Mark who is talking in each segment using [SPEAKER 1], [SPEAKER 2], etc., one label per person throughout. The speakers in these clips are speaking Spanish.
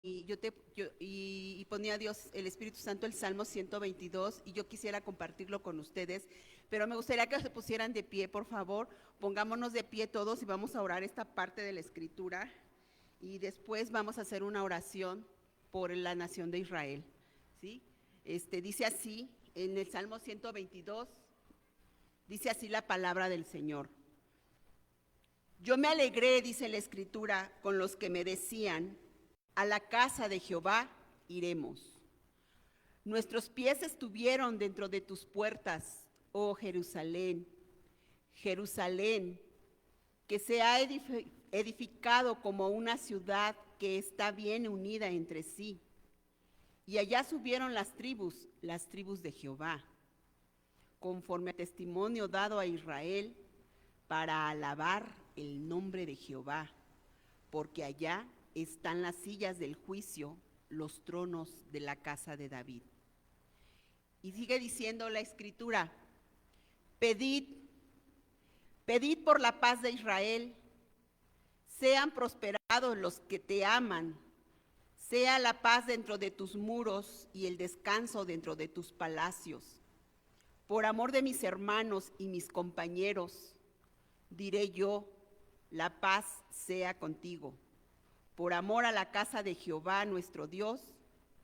[SPEAKER 1] y ponía a Dios, el Espíritu Santo, el Salmo 122, y yo quisiera compartirlo con ustedes, pero me gustaría que se pusieran de pie, por favor. Pongámonos de pie todos y vamos a orar esta parte de la Escritura, y después vamos a hacer una oración por la nación de Israel, ¿sí? Dice así, en el Salmo 122, dice así la palabra del Señor. Yo me alegré, dice la Escritura, con los que me decían, a la casa de Jehová iremos. Nuestros pies estuvieron dentro de tus puertas, oh Jerusalén, Jerusalén, que se ha edificado como una ciudad que está bien unida entre sí. Y allá subieron las tribus de Jehová, conforme al testimonio dado a Israel, para alabar el nombre de Jehová, porque allá están las sillas del juicio, los tronos de la casa de David. Y sigue diciendo la Escritura, pedid por la paz de Israel, sean prosperados los que te aman, sea la paz dentro de tus muros y el descanso dentro de tus palacios. Por amor de mis hermanos y mis compañeros, diré yo, la paz sea contigo. Por amor a la casa de Jehová nuestro Dios,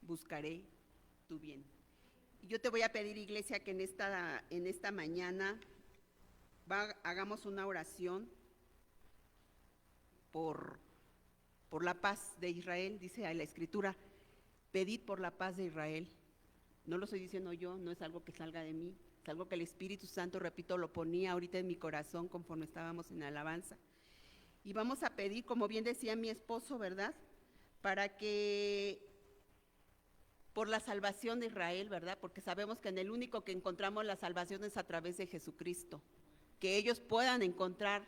[SPEAKER 1] buscaré tu bien. Y yo te voy a pedir, iglesia, que en esta mañana hagamos una oración por la paz de Israel. Dice la Escritura, pedid por la paz de Israel. No lo estoy diciendo yo, no es algo que salga de mí, es algo que el Espíritu Santo, repito, lo ponía ahorita en mi corazón conforme estábamos en alabanza. Y vamos a pedir, como bien decía mi esposo, ¿verdad? Para que, por la salvación de Israel, ¿verdad? Porque sabemos que en el único que encontramos la salvación es a través de Jesucristo. Que ellos puedan encontrar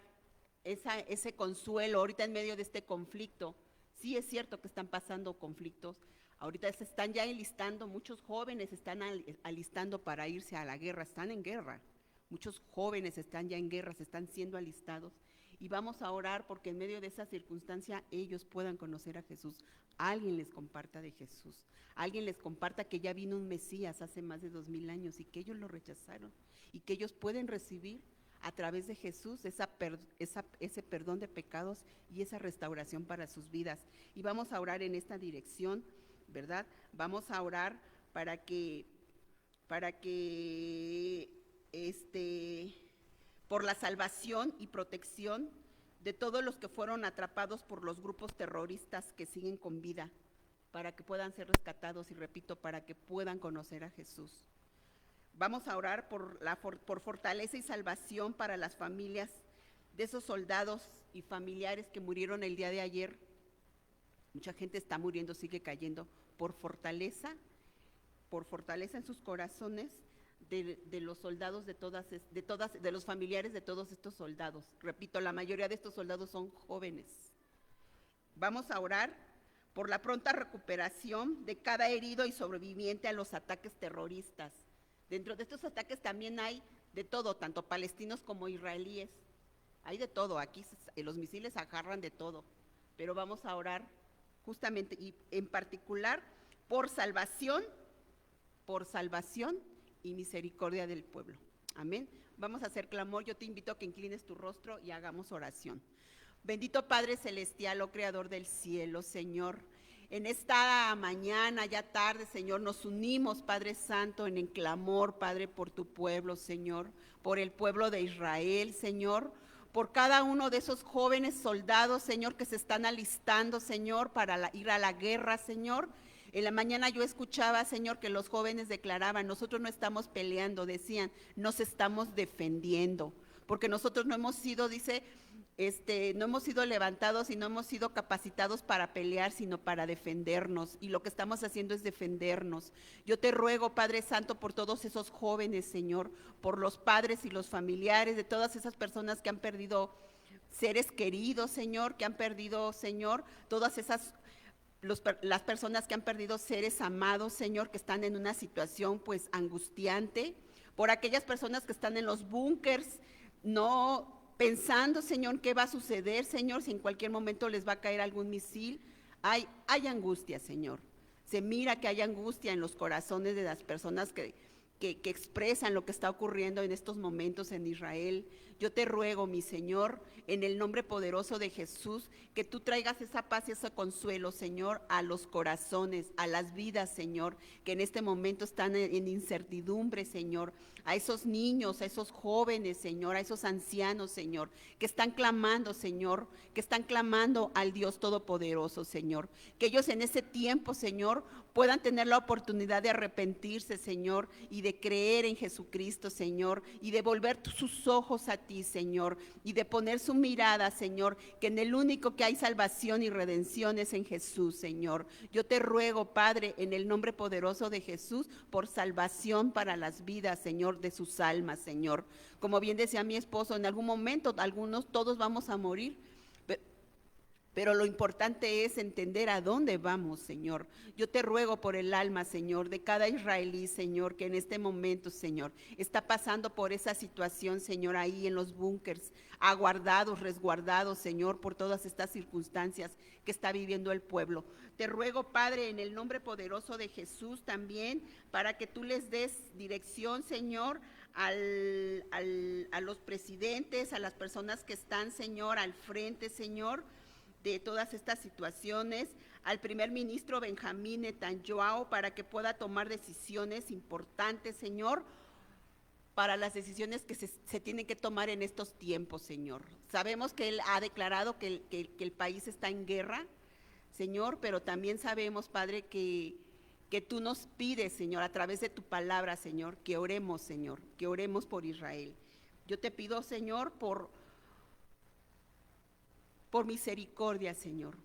[SPEAKER 1] ese consuelo ahorita en medio de este conflicto. Sí es cierto que están pasando conflictos. Ahorita se están ya enlistando, muchos jóvenes están alistando para irse a la guerra, están en guerra. Muchos jóvenes están ya en guerra, se están siendo alistados. Y vamos a orar porque en medio de esa circunstancia ellos puedan conocer a Jesús. Alguien les comparta de Jesús. Alguien les comparta que ya vino un Mesías hace más de 2000 años y que ellos lo rechazaron. Y que ellos pueden recibir a través de Jesús ese perdón de pecados y esa restauración para sus vidas. Y vamos a orar en esta dirección, ¿verdad? Vamos a orar para que por la salvación y protección de todos los que fueron atrapados por los grupos terroristas que siguen con vida, para que puedan ser rescatados y, repito, para que puedan conocer a Jesús. Vamos a orar por fortaleza y salvación para las familias de esos soldados y familiares que murieron el día de ayer. Mucha gente está muriendo, sigue cayendo, por fortaleza en sus corazones de los soldados, de los familiares de todos estos soldados. Repito, la mayoría de estos soldados son jóvenes. Vamos a orar por la pronta recuperación de cada herido y sobreviviente a los ataques terroristas. Dentro de estos ataques también hay de todo, tanto palestinos como israelíes. Hay de todo, aquí los misiles agarran de todo, pero vamos a orar justamente y en particular por salvación y misericordia del pueblo. Amén. Vamos a hacer clamor. Yo te invito a que inclines tu rostro y hagamos oración. Bendito Padre Celestial, oh Creador del cielo, Señor. En esta mañana, ya tarde, Señor, nos unimos, Padre Santo, en el clamor, Padre, por tu pueblo, Señor, por el pueblo de Israel, Señor, por cada uno de esos jóvenes soldados, Señor, que se están alistando, Señor, para ir a la guerra, Señor. En la mañana yo escuchaba, Señor, que los jóvenes declaraban, nosotros no estamos peleando, decían, nos estamos defendiendo, porque nosotros no hemos sido, dice, no hemos sido levantados y no hemos sido capacitados para pelear, sino para defendernos, y lo que estamos haciendo es defendernos. Yo te ruego, Padre Santo, por todos esos jóvenes, Señor, por los padres y los familiares de todas esas personas que han perdido seres queridos, Señor, que han perdido, Señor, todas esas las personas que han perdido seres amados, Señor, que están en una situación pues angustiante, por aquellas personas que están en los búnkers, no pensando, Señor, qué va a suceder, Señor, si en cualquier momento les va a caer algún misil Hay angustia, Señor. Se mira que hay angustia en los corazones de las personas que expresan lo que está ocurriendo en estos momentos en Israel. Yo te ruego, mi Señor, en el nombre poderoso de Jesús, que tú traigas esa paz y ese consuelo, Señor, a los corazones, a las vidas, Señor, que en este momento están en incertidumbre, Señor, a esos niños, a esos jóvenes, Señor, a esos ancianos, Señor, que están clamando, Señor, que están clamando al Dios Todopoderoso, Señor, que ellos en ese tiempo, Señor, puedan tener la oportunidad de arrepentirse, Señor, y de creer en Jesucristo, Señor, y de volver sus ojos a ti, Señor, y de poner su mirada, Señor, que en el único que hay salvación y redención es en Jesús, Señor. Yo te ruego, Padre, en el nombre poderoso de Jesús, por salvación para las vidas, Señor, de sus almas, Señor. Como bien decía mi esposo, en algún momento, todos vamos a morir, pero lo importante es entender a dónde vamos, Señor. Yo te ruego por el alma, Señor, de cada israelí, Señor, que en este momento, Señor, está pasando por esa situación, Señor, ahí en los búnkers, aguardados, resguardados, Señor, por todas estas circunstancias que está viviendo el pueblo. Te ruego, Padre, en el nombre poderoso de Jesús también, para que tú les des dirección, Señor, a los presidentes, a las personas que están, Señor, al frente, Señor, de todas estas situaciones, al primer ministro Benjamín Netanyahu, para que pueda tomar decisiones importantes, Señor, para las decisiones que se tienen que tomar en estos tiempos, Señor. Sabemos que él ha declarado que el país está en guerra, Señor, pero también sabemos, Padre, que tú nos pides, Señor, a través de tu palabra, Señor, que oremos, Señor, que oremos por Israel. Yo te pido, Señor, por misericordia, Señor,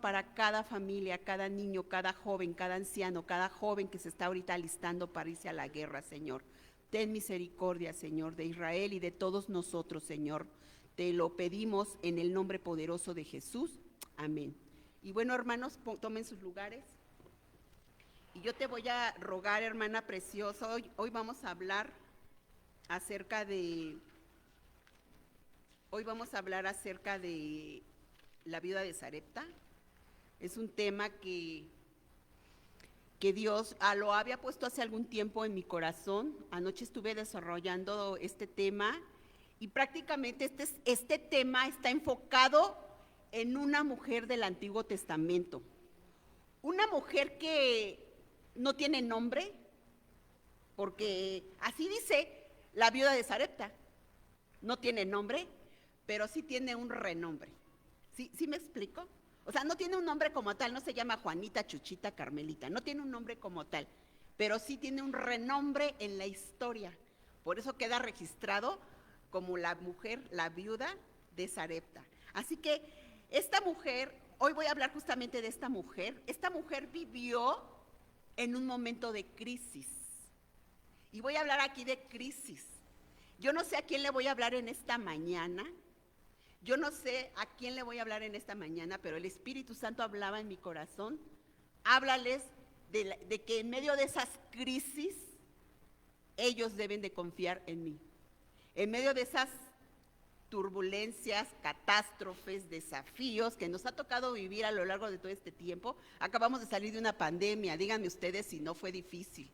[SPEAKER 1] para cada familia, cada niño, cada joven, cada anciano, cada joven que se está ahorita alistando para irse a la guerra, Señor. Ten misericordia, Señor, de Israel y de todos nosotros, Señor. Te lo pedimos en el nombre poderoso de Jesús. Amén. Y bueno, hermanos, tomen sus lugares. Y yo te voy a rogar, hermana preciosa, hoy vamos a hablar acerca de la viuda de Sarepta. Es un tema que Dios lo había puesto hace algún tiempo en mi corazón. Anoche estuve desarrollando este tema y prácticamente este tema está enfocado en una mujer del Antiguo Testamento. Una mujer que no tiene nombre, porque así dice la viuda de Sarepta. No tiene nombre, pero sí tiene un renombre. ¿Sí me explico? O sea, no tiene un nombre como tal, no se llama Juanita, Chuchita, Carmelita, no tiene un nombre como tal, pero sí tiene un renombre en la historia. Por eso queda registrado como la mujer, la viuda de Sarepta. Así que esta mujer, hoy voy a hablar justamente de esta mujer. Esta mujer vivió en un momento de crisis. Y voy a hablar aquí de crisis. Yo no sé a quién le voy a hablar en esta mañana, pero el Espíritu Santo hablaba en mi corazón. Háblales de que en medio de esas crisis, ellos deben de confiar en mí. En medio de esas turbulencias, catástrofes, desafíos que nos ha tocado vivir a lo largo de todo este tiempo. Acabamos de salir de una pandemia, díganme ustedes si no fue difícil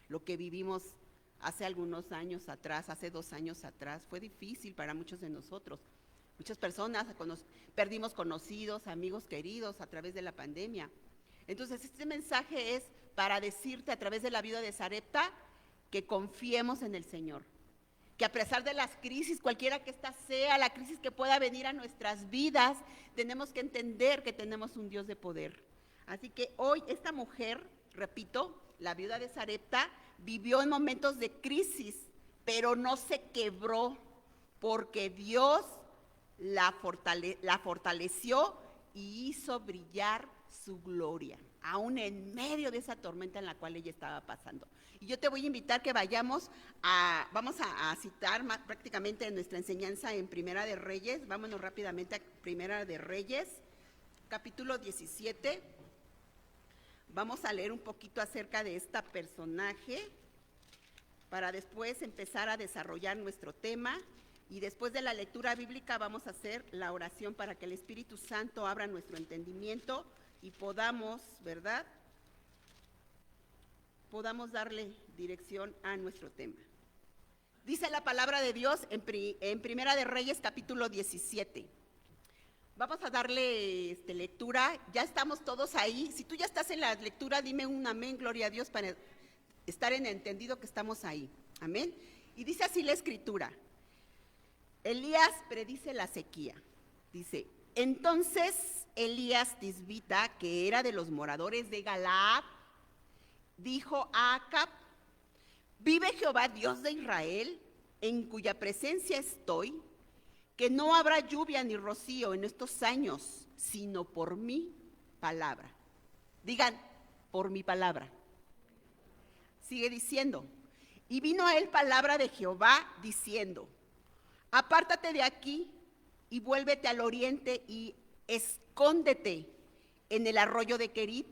[SPEAKER 1] lo que vivimos hace algunos años atrás, hace 2 años atrás. Fue difícil para muchos de nosotros. Muchas personas perdimos conocidos, amigos queridos a través de la pandemia. Entonces, este mensaje es para decirte a través de la vida de Sarepta que confiemos en el Señor. Que a pesar de las crisis, cualquiera que ésta sea, la crisis que pueda venir a nuestras vidas, tenemos que entender que tenemos un Dios de poder. Así que hoy esta mujer, repito, la viuda de Sarepta, vivió en momentos de crisis, pero no se quebró, porque Dios la fortaleció y hizo brillar su gloria, aún en medio de esa tormenta en la cual ella estaba pasando. Y yo te voy a invitar que vamos a citar prácticamente nuestra enseñanza en Primera de Reyes. Vámonos rápidamente a Primera de Reyes, capítulo 17. Vamos a leer un poquito acerca de esta personaje para después empezar a desarrollar nuestro tema. Y después de la lectura bíblica vamos a hacer la oración para que el Espíritu Santo abra nuestro entendimiento y podamos, ¿verdad? Podamos darle dirección a nuestro tema. Dice la palabra de Dios en Primera de Reyes, capítulo 17. Vamos a darle lectura. Ya estamos todos ahí. Si tú ya estás en la lectura, dime un amén, gloria a Dios, para estar en entendido que estamos ahí. Amén. Y dice así la escritura. Elías predice la sequía. Dice, entonces Elías tisbita, que era de los moradores de Galaad, dijo a Acab, vive Jehová Dios de Israel, en cuya presencia estoy, que no habrá lluvia ni rocío en estos años, sino por mi palabra. Digan, por mi palabra. Sigue diciendo, y vino a él palabra de Jehová diciendo, apártate de aquí y vuélvete al oriente y escóndete en el arroyo de Querit,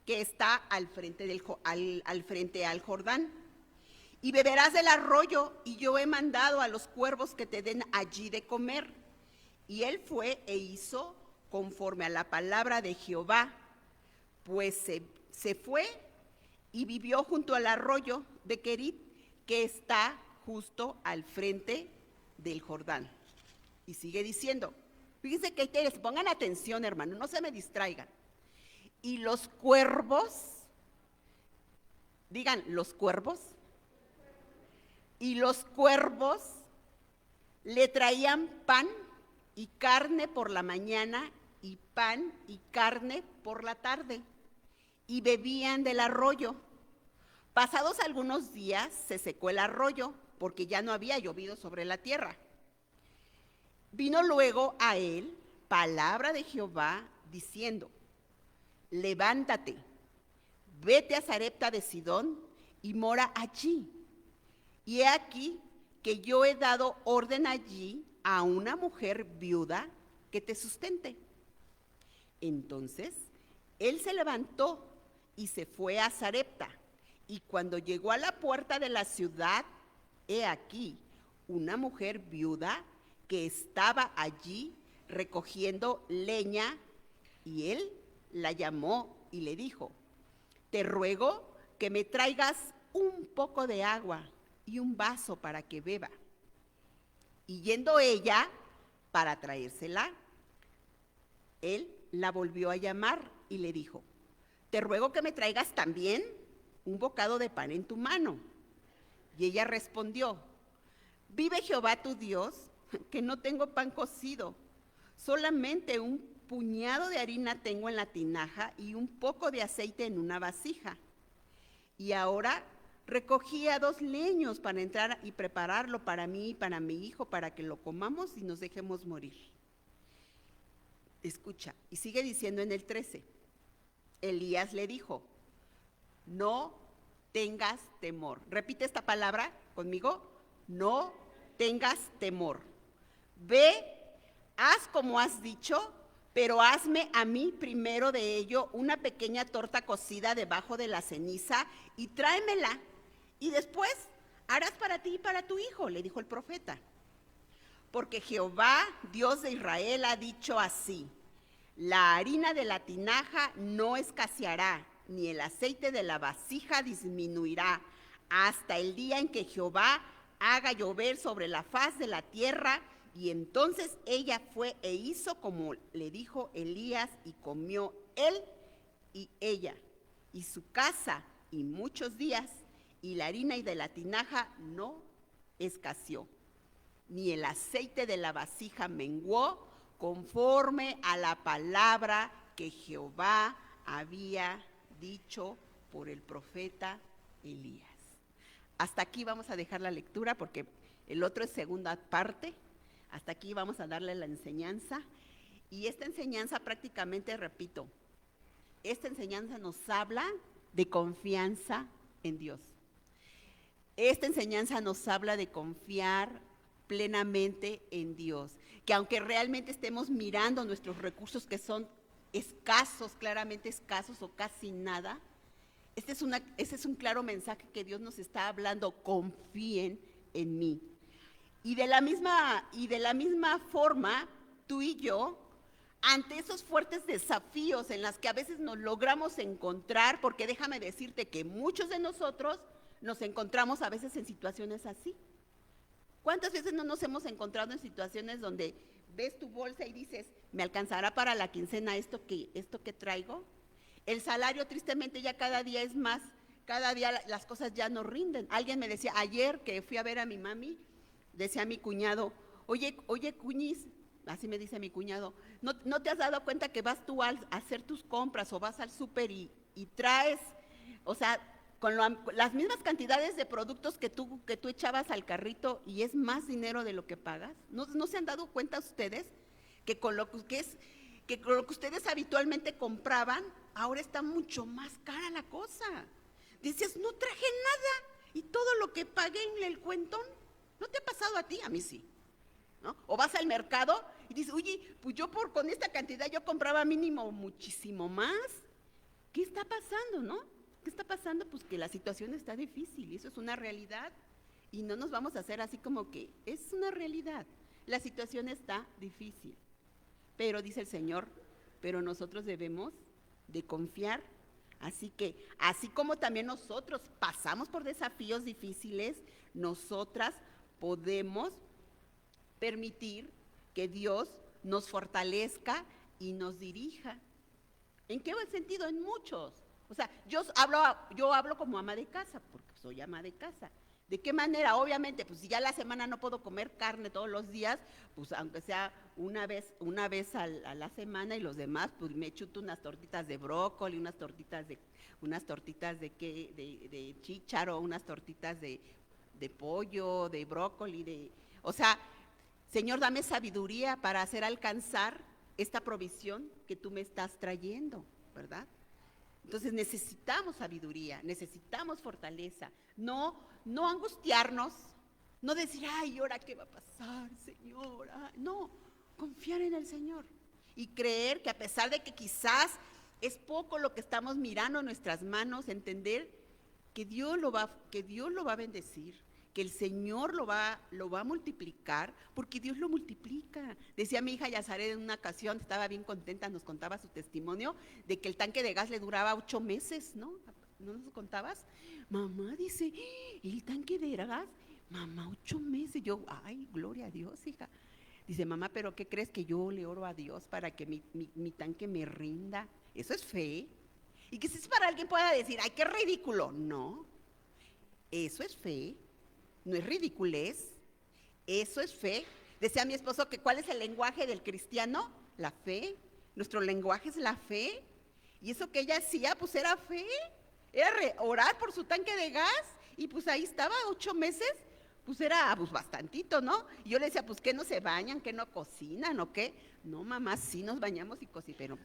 [SPEAKER 1] que está al frente al Jordán. Y beberás del arroyo, y yo he mandado a los cuervos que te den allí de comer. Y él fue e hizo conforme a la palabra de Jehová, pues se fue y vivió junto al arroyo de Querit, que está justo al frente del Jordán. Y sigue diciendo, fíjense que pongan atención, hermano, no se me distraigan. Y los cuervos, digan, los cuervos, y los cuervos le traían pan y carne por la mañana y pan y carne por la tarde, y bebían del arroyo. Pasados algunos días se secó el arroyo, porque ya no había llovido sobre la tierra. Vino luego a él palabra de Jehová diciendo, levántate, vete a Sarepta de Sidón y mora allí. Y he aquí que yo he dado orden allí a una mujer viuda que te sustente. Entonces él se levantó y se fue a Sarepta. Y cuando llegó a la puerta de la ciudad, he aquí una mujer viuda que estaba allí recogiendo leña, y él la llamó y le dijo, te ruego que me traigas un poco de agua y un vaso para que beba. Y yendo ella para traérsela, él la volvió a llamar y le dijo, te ruego que me traigas también un bocado de pan en tu mano. Y ella respondió, vive Jehová tu Dios, que no tengo pan cocido, solamente un puñado de harina tengo en la tinaja y un poco de aceite en una vasija. Y ahora recogía 2 leños para entrar y prepararlo para mí y para mi hijo, para que lo comamos y nos dejemos morir. Escucha, y sigue diciendo en el 13, Elías le dijo, no tengas temor. Repite esta palabra conmigo, no tengas temor. Ve, haz como has dicho, pero hazme a mí primero de ello una pequeña torta cocida debajo de la ceniza y tráemela, y después harás para ti y para tu hijo, le dijo el profeta. Porque Jehová, Dios de Israel, ha dicho así, la harina de la tinaja no escaseará, ni el aceite de la vasija disminuirá, hasta el día en que Jehová haga llover sobre la faz de la tierra. Y entonces ella fue e hizo como le dijo Elías, y comió él y ella y su casa y muchos días, y la harina y de la tinaja no escaseó, ni el aceite de la vasija menguó, conforme a la palabra que Jehová había dicho por el profeta Elías. Hasta aquí vamos a dejar la lectura porque el otro es segunda parte. Hasta aquí vamos a darle la enseñanza. Y esta enseñanza prácticamente, repito, esta enseñanza nos habla de confianza en Dios. Esta enseñanza nos habla de confiar plenamente en Dios. Que aunque realmente estemos mirando nuestros recursos que son escasos, claramente escasos o casi nada, este es un claro mensaje que Dios nos está hablando, confíen en mí. Y de la misma forma, tú y yo, ante esos fuertes desafíos en los que a veces nos logramos encontrar, porque déjame decirte que muchos de nosotros nos encontramos a veces en situaciones así. ¿Cuántas veces no nos hemos encontrado en situaciones donde ves tu bolsa y dices, ¿me alcanzará para la quincena esto que traigo? El salario tristemente ya cada día es más, cada día las cosas ya no rinden. Alguien me decía, ayer que fui a ver a mi mami, decía mi cuñado, oye, cuñis, así me dice mi cuñado, ¿no te has dado cuenta que vas tú a hacer tus compras o vas al súper y traes, o sea, con las mismas cantidades de productos que tú echabas al carrito y es más dinero de lo que pagas? ¿No se han dado cuenta ustedes que con lo que ustedes habitualmente compraban, ahora está mucho más cara la cosa? Dices, no traje nada y todo lo que pagué en el cuentón. ¿No te ha pasado a ti? A mí sí, ¿no? O vas al mercado y dices, oye, pues yo con esta cantidad yo compraba mínimo muchísimo más. ¿Qué está pasando, no? ¿Qué está pasando? Pues que la situación está difícil y eso es una realidad y no nos vamos a hacer así como que es una realidad. La situación está difícil, pero dice el Señor, pero nosotros debemos de confiar. Así que, así como también nosotros pasamos por desafíos difíciles, nosotras podemos permitir que Dios nos fortalezca y nos dirija. ¿En qué sentido? En muchos. O sea, yo hablo como ama de casa, porque soy ama de casa. ¿De qué manera? Obviamente, pues si ya la semana no puedo comer carne todos los días, pues aunque sea una vez a la semana y los demás, pues me chuto unas tortitas de brócoli, unas tortitas de chícharo, unas tortitas de pollo, de brócoli, o sea, Señor, dame sabiduría para hacer alcanzar esta provisión que tú me estás trayendo, ¿verdad? Entonces necesitamos sabiduría, necesitamos fortaleza, no angustiarnos, no decir, ay, ¿ahora qué va a pasar, Señor? No, confiar en el Señor y creer que a pesar de que quizás es poco lo que estamos mirando en nuestras manos, entender que Dios lo va a bendecir, que el Señor lo va a multiplicar, porque Dios lo multiplica. Decía mi hija Yazaret en una ocasión, estaba bien contenta, nos contaba su testimonio, de que el tanque de gas le duraba 8 meses, ¿no? ¿No nos contabas? Mamá, dice, ¿el tanque de gas? Mamá, 8 meses. Yo, ay, gloria a Dios, hija. Dice, mamá, ¿pero qué crees? Que yo le oro a Dios para que mi tanque me rinda. Eso es fe. Y que si para alguien pueda decir, ay, qué ridículo. No, eso es fe. No es ridiculez, eso es fe. Decía mi esposo que ¿cuál es el lenguaje del cristiano? La fe. Nuestro lenguaje es la fe. Y eso que ella hacía, pues era fe. Era orar por su tanque de gas. Y pues ahí estaba 8 meses, pues era pues bastantito, ¿no? Y yo le decía, pues ¿qué no se bañan? ¿Qué no cocinan? ¿O qué? No, mamá, sí nos bañamos y cocinamos, pero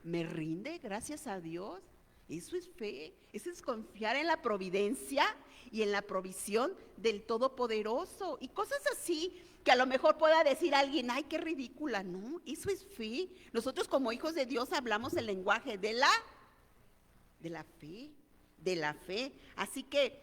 [SPEAKER 1] me rinde, gracias a Dios. Eso es fe, eso es confiar en la providencia y en la provisión del Todopoderoso. Y cosas así que a lo mejor pueda decir alguien, ay, qué ridícula. No, eso es fe. Nosotros como hijos de Dios hablamos el lenguaje de la fe. Así que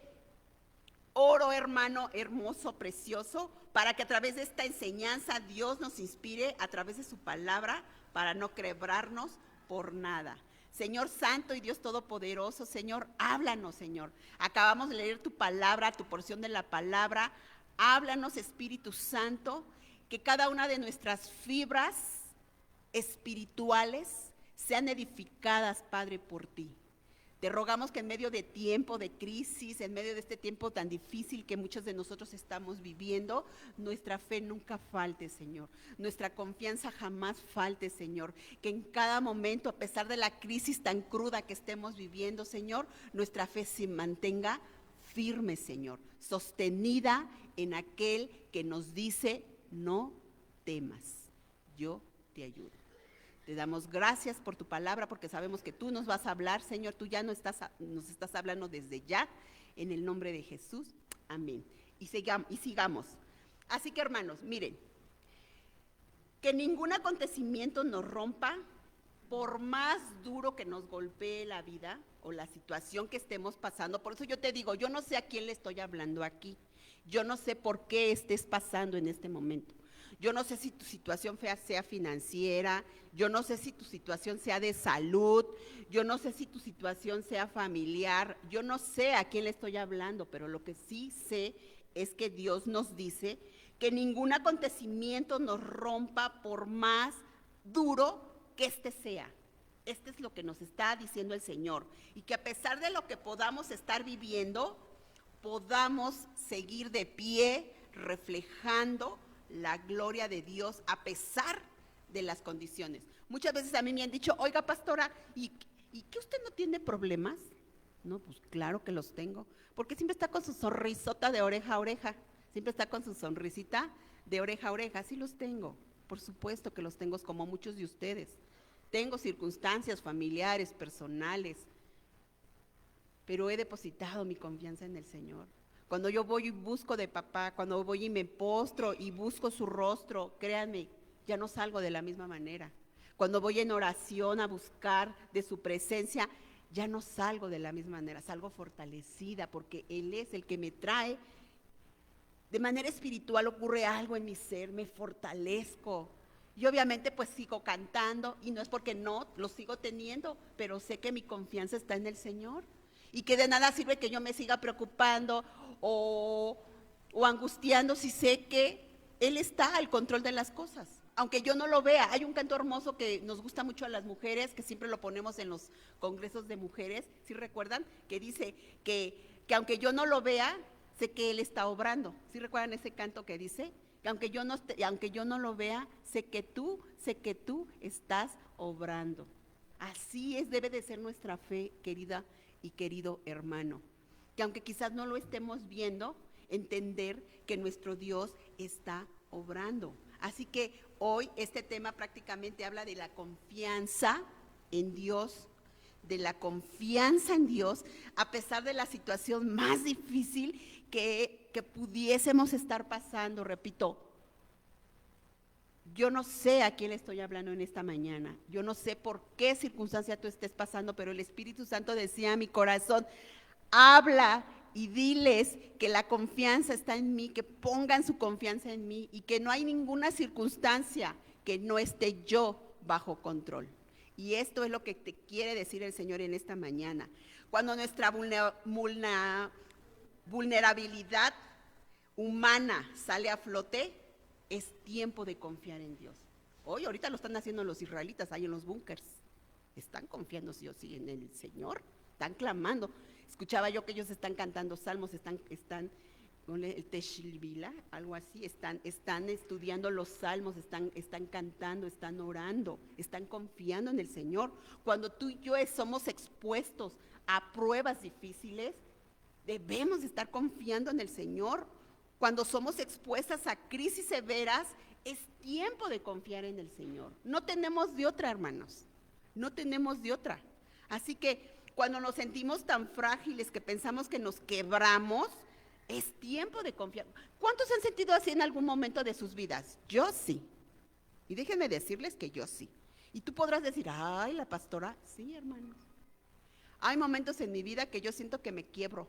[SPEAKER 1] oro, hermano, hermoso, precioso, para que a través de esta enseñanza Dios nos inspire a través de su palabra para no quebrarnos por nada. Señor Santo y Dios Todopoderoso, Señor, háblanos, Señor. Acabamos de leer tu palabra, tu porción de la palabra. Háblanos, Espíritu Santo, que cada una de nuestras fibras espirituales sean edificadas, Padre, por ti. Te rogamos que en medio de tiempo de crisis, en medio de este tiempo tan difícil que muchos de nosotros estamos viviendo, nuestra fe nunca falte, Señor. Nuestra confianza jamás falte, Señor. Que en cada momento, a pesar de la crisis tan cruda que estemos viviendo, Señor, nuestra fe se mantenga firme, Señor, sostenida en aquel que nos dice, no temas, yo te ayudo. Te damos gracias por tu palabra, porque sabemos que tú nos vas a hablar, Señor. Tú ya nos estás hablando desde ya, en el nombre de Jesús. Amén. Y sigamos. Así que, hermanos, miren, que ningún acontecimiento nos rompa, por más duro que nos golpee la vida o la situación que estemos pasando. Por eso yo te digo, yo no sé a quién le estoy hablando aquí. Yo no sé por qué estés pasando en este momento. Yo no sé si tu situación sea financiera, yo no sé si tu situación sea de salud, yo no sé si tu situación sea familiar, yo no sé a quién le estoy hablando, pero lo que sí sé es que Dios nos dice que ningún acontecimiento nos rompa por más duro que este sea. Este es lo que nos está diciendo el Señor. Y que a pesar de lo que podamos estar viviendo, podamos seguir de pie, reflejando la gloria de Dios a pesar de las condiciones. Muchas veces a mí me han dicho, oiga pastora, ¿y que usted no tiene problemas? No, pues claro que los tengo, porque siempre está con su sonrisota de oreja a oreja, siempre está con su sonrisita de oreja a oreja, sí los tengo, por supuesto que los tengo como muchos de ustedes. Tengo circunstancias familiares, personales, pero he depositado mi confianza en el Señor. Cuando yo voy y busco de papá, cuando voy y me postro y busco su rostro, créanme, ya no salgo de la misma manera. Cuando voy en oración a buscar de su presencia, ya no salgo de la misma manera, salgo fortalecida porque Él es el que me trae. De manera espiritual ocurre algo en mi ser, me fortalezco. Y obviamente pues sigo cantando y no es porque no, lo sigo teniendo, pero sé que mi confianza está en el Señor. Y que de nada sirve que yo me siga preocupando o angustiando si sé que Él está al control de las cosas. Aunque yo no lo vea, hay un canto hermoso que nos gusta mucho a las mujeres, que siempre lo ponemos en los congresos de mujeres, ¿sí recuerdan? Que dice que aunque yo no lo vea, sé que Él está obrando. ¿Sí recuerdan ese canto que dice? Que aunque yo no lo vea, sé que tú estás obrando. Así es, debe de ser nuestra fe, querida y querido hermano, que aunque quizás no lo estemos viendo, entender que nuestro Dios está obrando. Así que hoy este tema prácticamente habla de la confianza en Dios, de la confianza en Dios, a pesar de la situación más difícil que pudiésemos estar pasando. Repito, yo no sé a quién le estoy hablando en esta mañana, yo no sé por qué circunstancia tú estés pasando, pero el Espíritu Santo decía a mi corazón, habla y diles que la confianza está en mí, que pongan su confianza en mí y que no hay ninguna circunstancia que no esté yo bajo control. Y esto es lo que te quiere decir el Señor en esta mañana. Cuando nuestra vulnerabilidad humana sale a flote, es tiempo de confiar en Dios. Hoy, ahorita lo están haciendo los israelitas ahí en los búnkers. Están confiando sí o sí en el Señor, están clamando. Escuchaba yo que ellos están cantando salmos, están con el Teshilvila, algo así, están estudiando los salmos, están cantando, están orando, están confiando en el Señor. Cuando tú y yo somos expuestos a pruebas difíciles, debemos estar confiando en el Señor. Cuando somos expuestas a crisis severas, es tiempo de confiar en el Señor. No tenemos de otra, hermanos, no tenemos de otra. Así que cuando nos sentimos tan frágiles que pensamos que nos quebramos, es tiempo de confiar. ¿Cuántos se han sentido así en algún momento de sus vidas? Yo sí. Y déjenme decirles que yo sí. Y tú podrás decir, ay, la pastora, sí, hermanos. Hay momentos en mi vida que yo siento que me quiebro.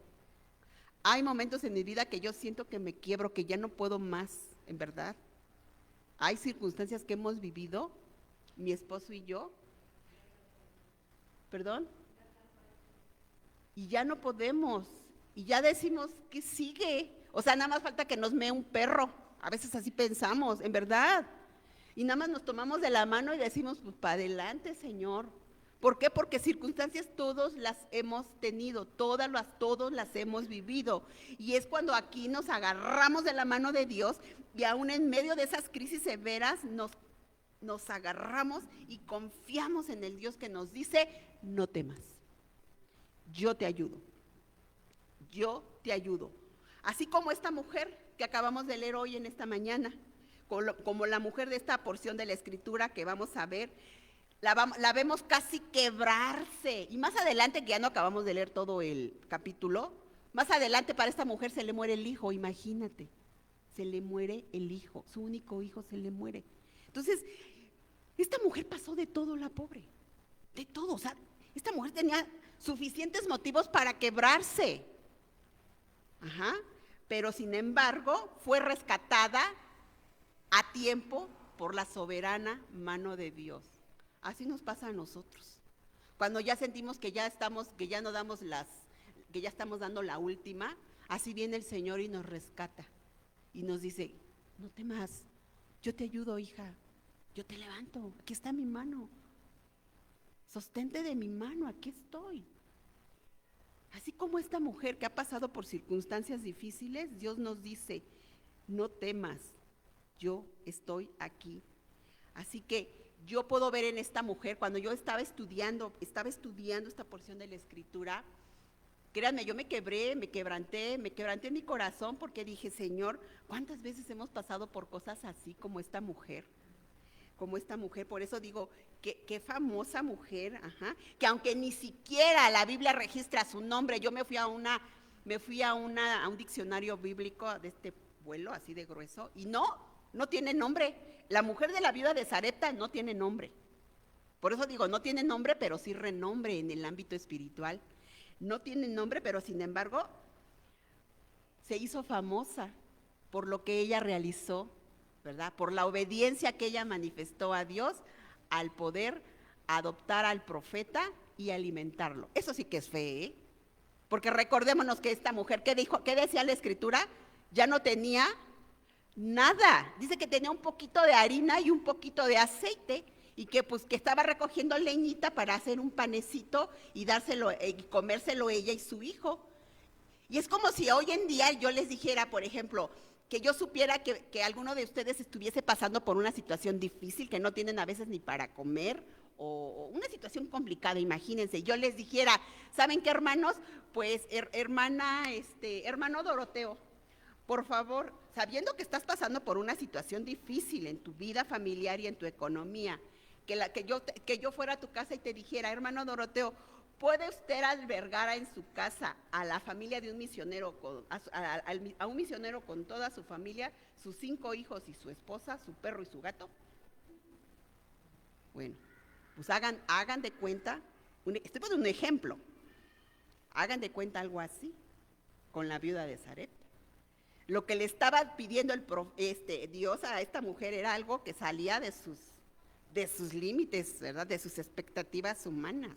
[SPEAKER 1] Hay momentos en mi vida que yo siento que me quiebro, que ya no puedo más, en verdad. Hay circunstancias que hemos vivido, mi esposo y yo, ¿perdón? Y ya no podemos, y ya decimos, ¿qué sigue? O sea, nada más falta que nos mee un perro, a veces así pensamos, en verdad. Y nada más nos tomamos de la mano y decimos, pues para adelante, Señor. ¿Por qué? Porque circunstancias todos las hemos tenido, todos las hemos vivido. Y es cuando aquí nos agarramos de la mano de Dios y aún en medio de esas crisis severas nos agarramos y confiamos en el Dios que nos dice, no temas, yo te ayudo, yo te ayudo. Así como esta mujer que acabamos de leer hoy en esta mañana, como la mujer de esta porción de la Escritura que vamos a ver, la vemos casi quebrarse. Y más adelante, que ya no acabamos de leer todo el capítulo, más adelante para esta mujer se le muere el hijo, imagínate. Se le muere el hijo, su único hijo se le muere. Entonces, esta mujer pasó de todo, la pobre, de todo. O sea, esta mujer tenía suficientes motivos para quebrarse. Ajá. pero sin embargo fue rescatada a tiempo por la soberana mano de Dios. Así nos pasa a nosotros. Cuando ya sentimos que ya estamos, que ya no damos que ya estamos dando la última, así viene el Señor y nos rescata y nos dice: no temas, yo te ayudo, hija, yo te levanto, aquí está mi mano, sostente de mi mano, aquí estoy. Así como esta mujer que ha pasado por circunstancias difíciles, Dios nos dice: no temas, yo estoy aquí. Así que yo puedo ver en esta mujer, cuando yo estaba estudiando esta porción de la Escritura, créanme, yo me quebranté en mi corazón, porque dije: Señor, ¿cuántas veces hemos pasado por cosas así como esta mujer? Por eso digo, qué famosa mujer, que aunque ni siquiera la Biblia registra su nombre, yo me fui a un diccionario bíblico de este vuelo así de grueso, y no tiene nombre. La mujer de la viuda de Sarepta no tiene nombre. Por eso digo, no tiene nombre, pero sí renombre en el ámbito espiritual. No tiene nombre, pero sin embargo se hizo famosa por lo que ella realizó, ¿verdad? Por la obediencia que ella manifestó a Dios al poder adoptar al profeta y alimentarlo. Eso sí que es fe, ¿eh? Porque recordémonos que esta mujer, ¿qué decía la Escritura? Ya no tenía nada. Dice que tenía un poquito de harina y un poquito de aceite, y que estaba recogiendo leñita para hacer un panecito y dárselo y comérselo ella y su hijo. Y es como si hoy en día yo les dijera, por ejemplo, que yo supiera que alguno de ustedes estuviese pasando por una situación difícil, que no tienen a veces ni para comer, o una situación complicada, imagínense. Yo les dijera: ¿saben qué, hermanos? Pues hermano Doroteo, por favor, sabiendo que estás pasando por una situación difícil en tu vida familiar y en tu economía, que yo fuera a tu casa y te dijera: hermano Doroteo, ¿puede usted albergar en su casa a la familia de un misionero, a un misionero con toda su familia, sus 5 hijos y su esposa, su perro y su gato? Bueno, pues hagan de cuenta, estoy poniendo un ejemplo, hagan de cuenta algo así con la viuda de Sarepta. Lo que le estaba pidiendo Dios a esta mujer era algo que salía de sus límites, ¿verdad? De sus expectativas humanas.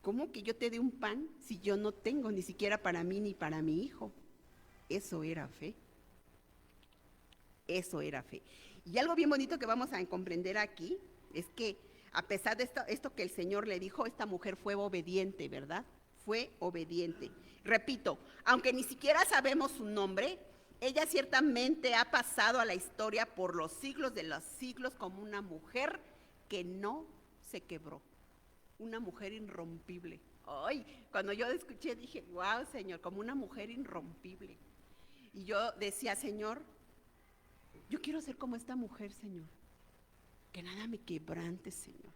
[SPEAKER 1] ¿Cómo que yo te dé un pan si yo no tengo ni siquiera para mí ni para mi hijo? Eso era fe. Eso era fe. Y algo bien bonito que vamos a comprender aquí es que, a pesar de esto que el Señor le dijo, esta mujer fue obediente, ¿verdad? Fue obediente. Repito, aunque ni siquiera sabemos su nombre, ella ciertamente ha pasado a la historia por los siglos de los siglos como una mujer que no se quebró, una mujer irrompible. Ay, cuando yo escuché dije: wow, Señor, como una mujer irrompible. Y yo decía: Señor, yo quiero ser como esta mujer, Señor, que nada me quebrante, Señor.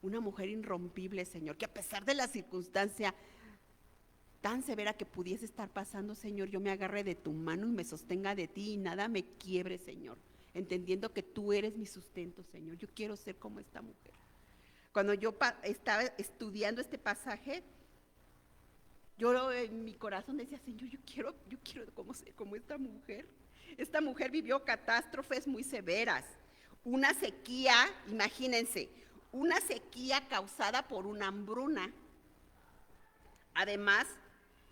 [SPEAKER 1] Una mujer irrompible, Señor, que a pesar de la circunstancia tan severa que pudiese estar pasando, Señor, yo me agarre de tu mano y me sostenga de ti y nada me quiebre, Señor, entendiendo que tú eres mi sustento, Señor. Yo quiero ser como esta mujer. Cuando yo estaba estudiando este pasaje, yo en mi corazón decía: Señor, yo quiero ser como esta mujer. Esta mujer vivió catástrofes muy severas, una sequía, imagínense, una sequía causada por una hambruna. Además,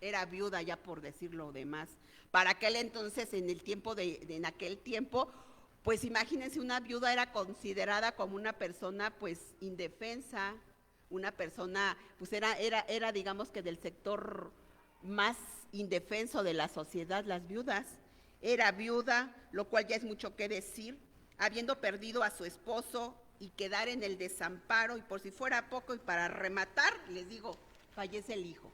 [SPEAKER 1] era viuda, ya por decir lo demás. Para aquel entonces, en aquel tiempo, pues imagínense, una viuda era considerada como una persona pues indefensa, una persona, pues era digamos que del sector más indefenso de la sociedad, las viudas. Era viuda, lo cual ya es mucho que decir, habiendo perdido a su esposo y quedar en el desamparo, y por si fuera poco, y para rematar, les digo, fallece el hijo.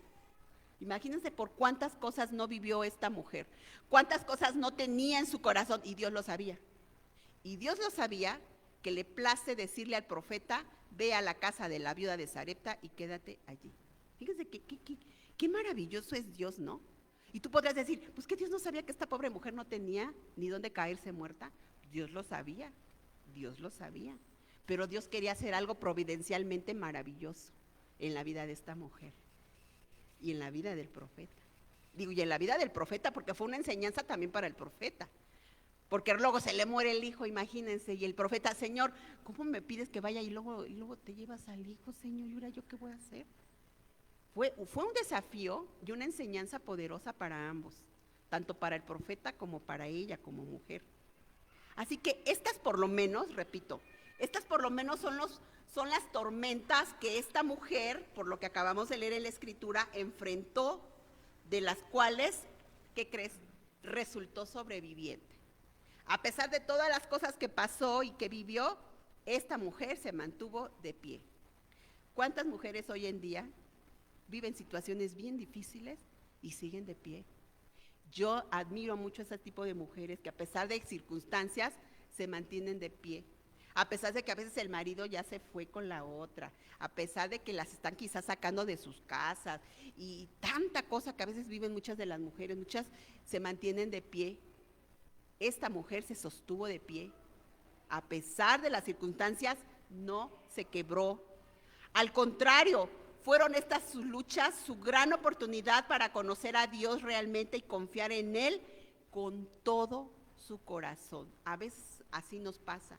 [SPEAKER 1] Imagínense por cuántas cosas no vivió esta mujer, cuántas cosas no tenía en su corazón, y Dios lo sabía. Y Dios lo sabía, que le place decirle al profeta: ve a la casa de la viuda de Sarepta y quédate allí. Fíjense qué maravilloso es Dios, ¿no? Y tú podrás decir: pues que Dios no sabía que esta pobre mujer no tenía ni dónde caerse muerta. Dios lo sabía, pero Dios quería hacer algo providencialmente maravilloso en la vida de esta mujer y en la vida del profeta. Digo, y en la vida del profeta, porque fue una enseñanza también para el profeta. Porque luego se le muere el hijo, imagínense, y el profeta, Señor, ¿cómo me pides que vaya y luego te llevas al hijo, Señor? ¿Y ahora yo qué voy a hacer? Fue un desafío y una enseñanza poderosa para ambos, tanto para el profeta como para ella como mujer. Así que estas por lo menos, repito, estas por lo menos son las tormentas que esta mujer, por lo que acabamos de leer en la escritura, enfrentó, de las cuales, ¿qué crees? Resultó sobreviviente. A pesar de todas las cosas que pasó y que vivió, esta mujer se mantuvo de pie. ¿Cuántas mujeres hoy en día viven situaciones bien difíciles y siguen de pie? Yo admiro mucho a ese tipo de mujeres que a pesar de circunstancias se mantienen de pie. A pesar de que a veces el marido ya se fue con la otra, a pesar de que las están quizás sacando de sus casas y tanta cosa que a veces viven muchas de las mujeres, muchas se mantienen de pie. Esta mujer se sostuvo de pie, a pesar de las circunstancias, no se quebró. Al contrario, fueron estas sus luchas, su gran oportunidad para conocer a Dios realmente y confiar en Él con todo su corazón. A veces así nos pasa.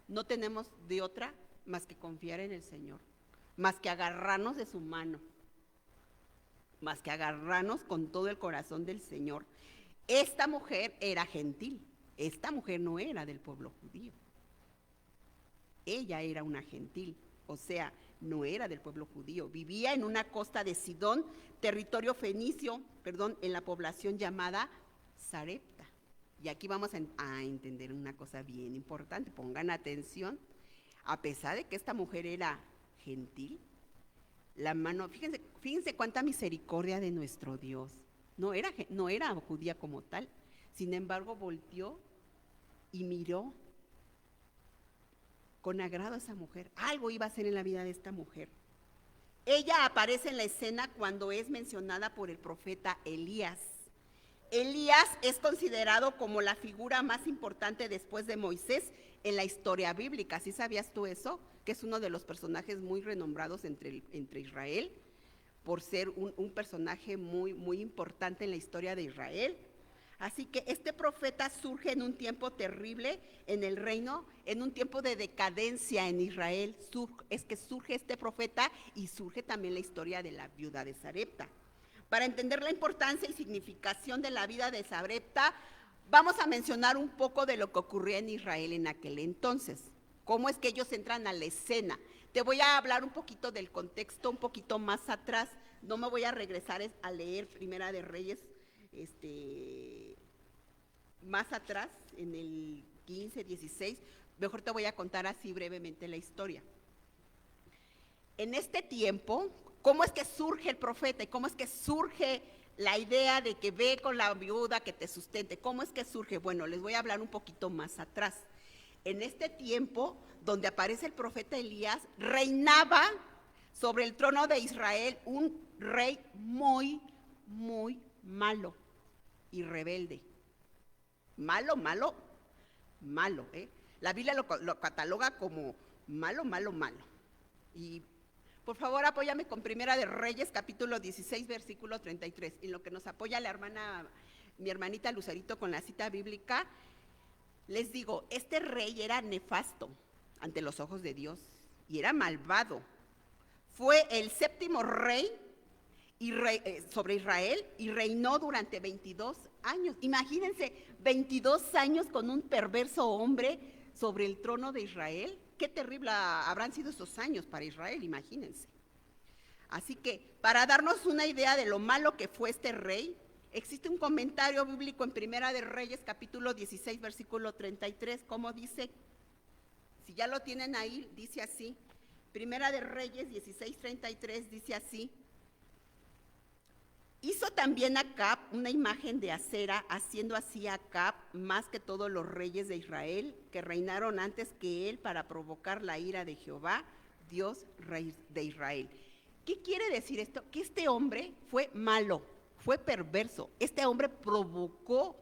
[SPEAKER 1] No tenemos de otra más que confiar en el Señor, más que agarrarnos de su mano, más que agarrarnos con todo el corazón del Señor. Esta mujer era gentil, esta mujer no era del pueblo judío. Ella era una gentil, o sea, no era del pueblo judío. Vivía en una costa de Sidón, territorio fenicio, en la población llamada Sarepta. Y aquí vamos a entender una cosa bien importante, pongan atención. A pesar de que esta mujer era gentil, la mano, fíjense cuánta misericordia de nuestro Dios. No era judía como tal, sin embargo volteó y miró con agrado a esa mujer. Algo iba a hacer en la vida de esta mujer. Ella aparece en la escena cuando es mencionada por el profeta Elías. Elías es considerado como la figura más importante después de Moisés en la historia bíblica. ¿Sí sabías tú eso? Que es uno de los personajes muy renombrados entre Israel, por ser un personaje muy, muy importante en la historia de Israel. Así que este profeta surge en un tiempo terrible en el reino, en un tiempo de decadencia en Israel. Es que surge este profeta y surge también la historia de la viuda de Sarepta. Para entender la importancia y significación de la vida de Sarepta, vamos a mencionar un poco de lo que ocurría en Israel en aquel entonces. Cómo es que ellos entran a la escena. Te voy a hablar un poquito del contexto, un poquito más atrás. No me voy a regresar a leer Primera de Reyes, más atrás, en el 15, 16. Mejor te voy a contar así brevemente la historia. En este tiempo, ¿cómo es que surge el profeta y cómo es que surge la idea de que ve con la viuda que te sustente? ¿Cómo es que surge? Bueno, les voy a hablar un poquito más atrás. En este tiempo, donde aparece el profeta Elías, reinaba sobre el trono de Israel un rey muy, muy malo y rebelde. Malo, malo, malo. La Biblia lo cataloga como malo, malo, malo. Y por favor, apóyame con Primera de Reyes, capítulo 16, versículo 33. En lo que nos apoya mi hermanita Lucerito con la cita bíblica, les digo, este rey era nefasto ante los ojos de Dios y era malvado. Fue el séptimo rey sobre Israel y reinó durante 22 años. Imagínense, 22 años con un perverso hombre sobre el trono de Israel. Qué terrible habrán sido esos años para Israel, imagínense. Así que, para darnos una idea de lo malo que fue este rey, existe un comentario bíblico en Primera de Reyes, capítulo 16, versículo 33, ¿cómo dice? Si ya lo tienen ahí, dice así. Primera de Reyes 16, 33 dice así. Hizo también Acab una imagen de acera, haciendo así a Acab más que todos los reyes de Israel, que reinaron antes que él para provocar la ira de Jehová, Dios rey de Israel. ¿Qué quiere decir esto? Que este hombre fue malo, fue perverso. Este hombre provocó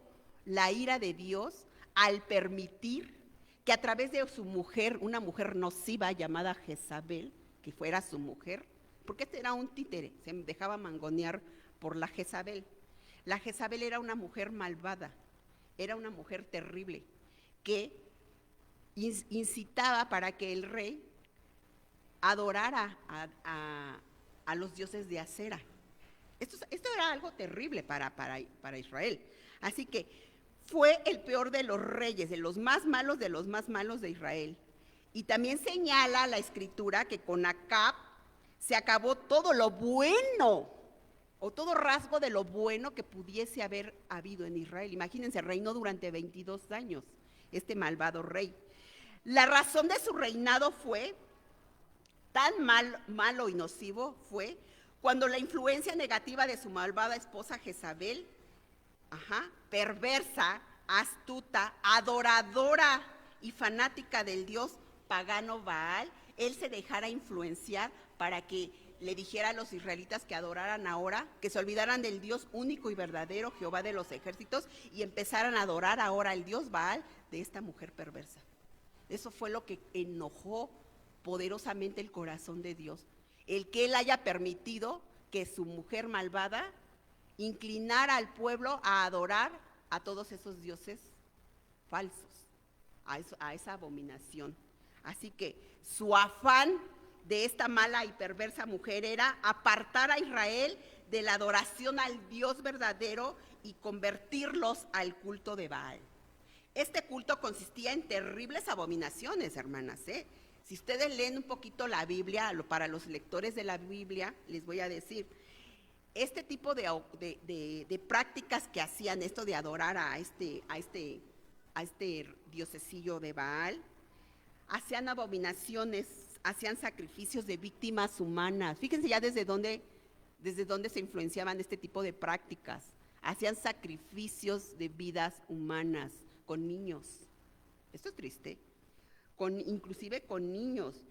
[SPEAKER 1] la ira de Dios al permitir que a través de su mujer, una mujer nociva llamada Jezabel, que fuera su mujer, porque este era un títere, se dejaba mangonear por la Jezabel. La Jezabel era una mujer malvada, era una mujer terrible, que incitaba para que el rey adorara a los dioses de Acera. Esto era algo terrible para Israel. Así que fue el peor de los reyes, de los más malos de Israel. Y también señala la escritura que con Acab se acabó todo lo bueno, o todo rasgo de lo bueno que pudiese haber habido en Israel. Imagínense, reinó durante 22 años este malvado rey. La razón de su reinado fue tan malo y nocivo fue cuando la influencia negativa de su malvada esposa Jezabel, perversa, astuta, adoradora y fanática del dios pagano Baal, él se dejara influenciar para que le dijera a los israelitas que adoraran ahora, que se olvidaran del Dios único y verdadero, Jehová de los ejércitos, y empezaran a adorar ahora al Dios Baal de esta mujer perversa. Eso fue lo que enojó poderosamente el corazón de Dios, el que él haya permitido que su mujer malvada inclinara al pueblo a adorar a todos esos dioses falsos, a esa abominación. Así que su afán de esta mala y perversa mujer era apartar a Israel de la adoración al Dios verdadero y convertirlos al culto de Baal. Este culto consistía en terribles abominaciones, hermanas, Si ustedes leen un poquito la Biblia, para los lectores de la Biblia, les voy a decir, este tipo de prácticas que hacían, esto de adorar a este diosesillo de Baal, hacían abominaciones, hacían sacrificios de víctimas humanas. Fíjense ya desde dónde se influenciaban este tipo de prácticas. Hacían sacrificios de vidas humanas con niños. Esto es triste. Inclusive con niños.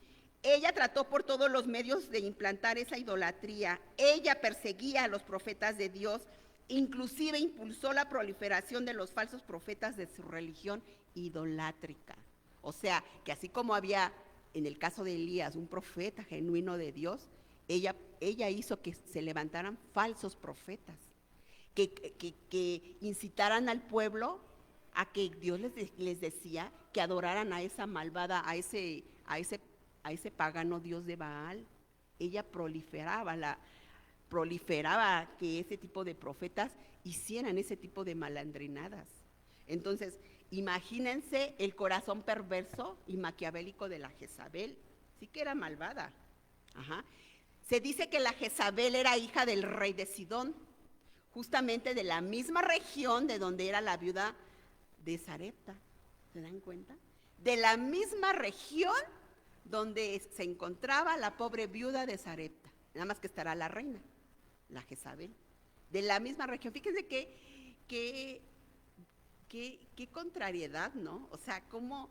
[SPEAKER 1] Ella trató por todos los medios de implantar esa idolatría. Ella perseguía a los profetas de Dios, inclusive impulsó la proliferación de los falsos profetas de su religión idolátrica. O sea, que así como había en el caso de Elías un profeta genuino de Dios, ella hizo que se levantaran falsos profetas, que incitaran al pueblo a que Dios les decía que adoraran a esa malvada, a ese pagano dios de Baal. Ella proliferaba que ese tipo de profetas hicieran ese tipo de malandrinadas. Entonces, imagínense el corazón perverso y maquiavélico de la Jezabel. Sí que era malvada. Se dice que la Jezabel era hija del rey de Sidón, justamente de la misma región de donde era la viuda de Sarepta. ¿Se dan cuenta? De la misma región donde se encontraba la pobre viuda de Sarepta. Nada más que estará la reina, la Jezabel. De la misma región. Fíjense qué contrariedad, ¿no? O sea, ¿cómo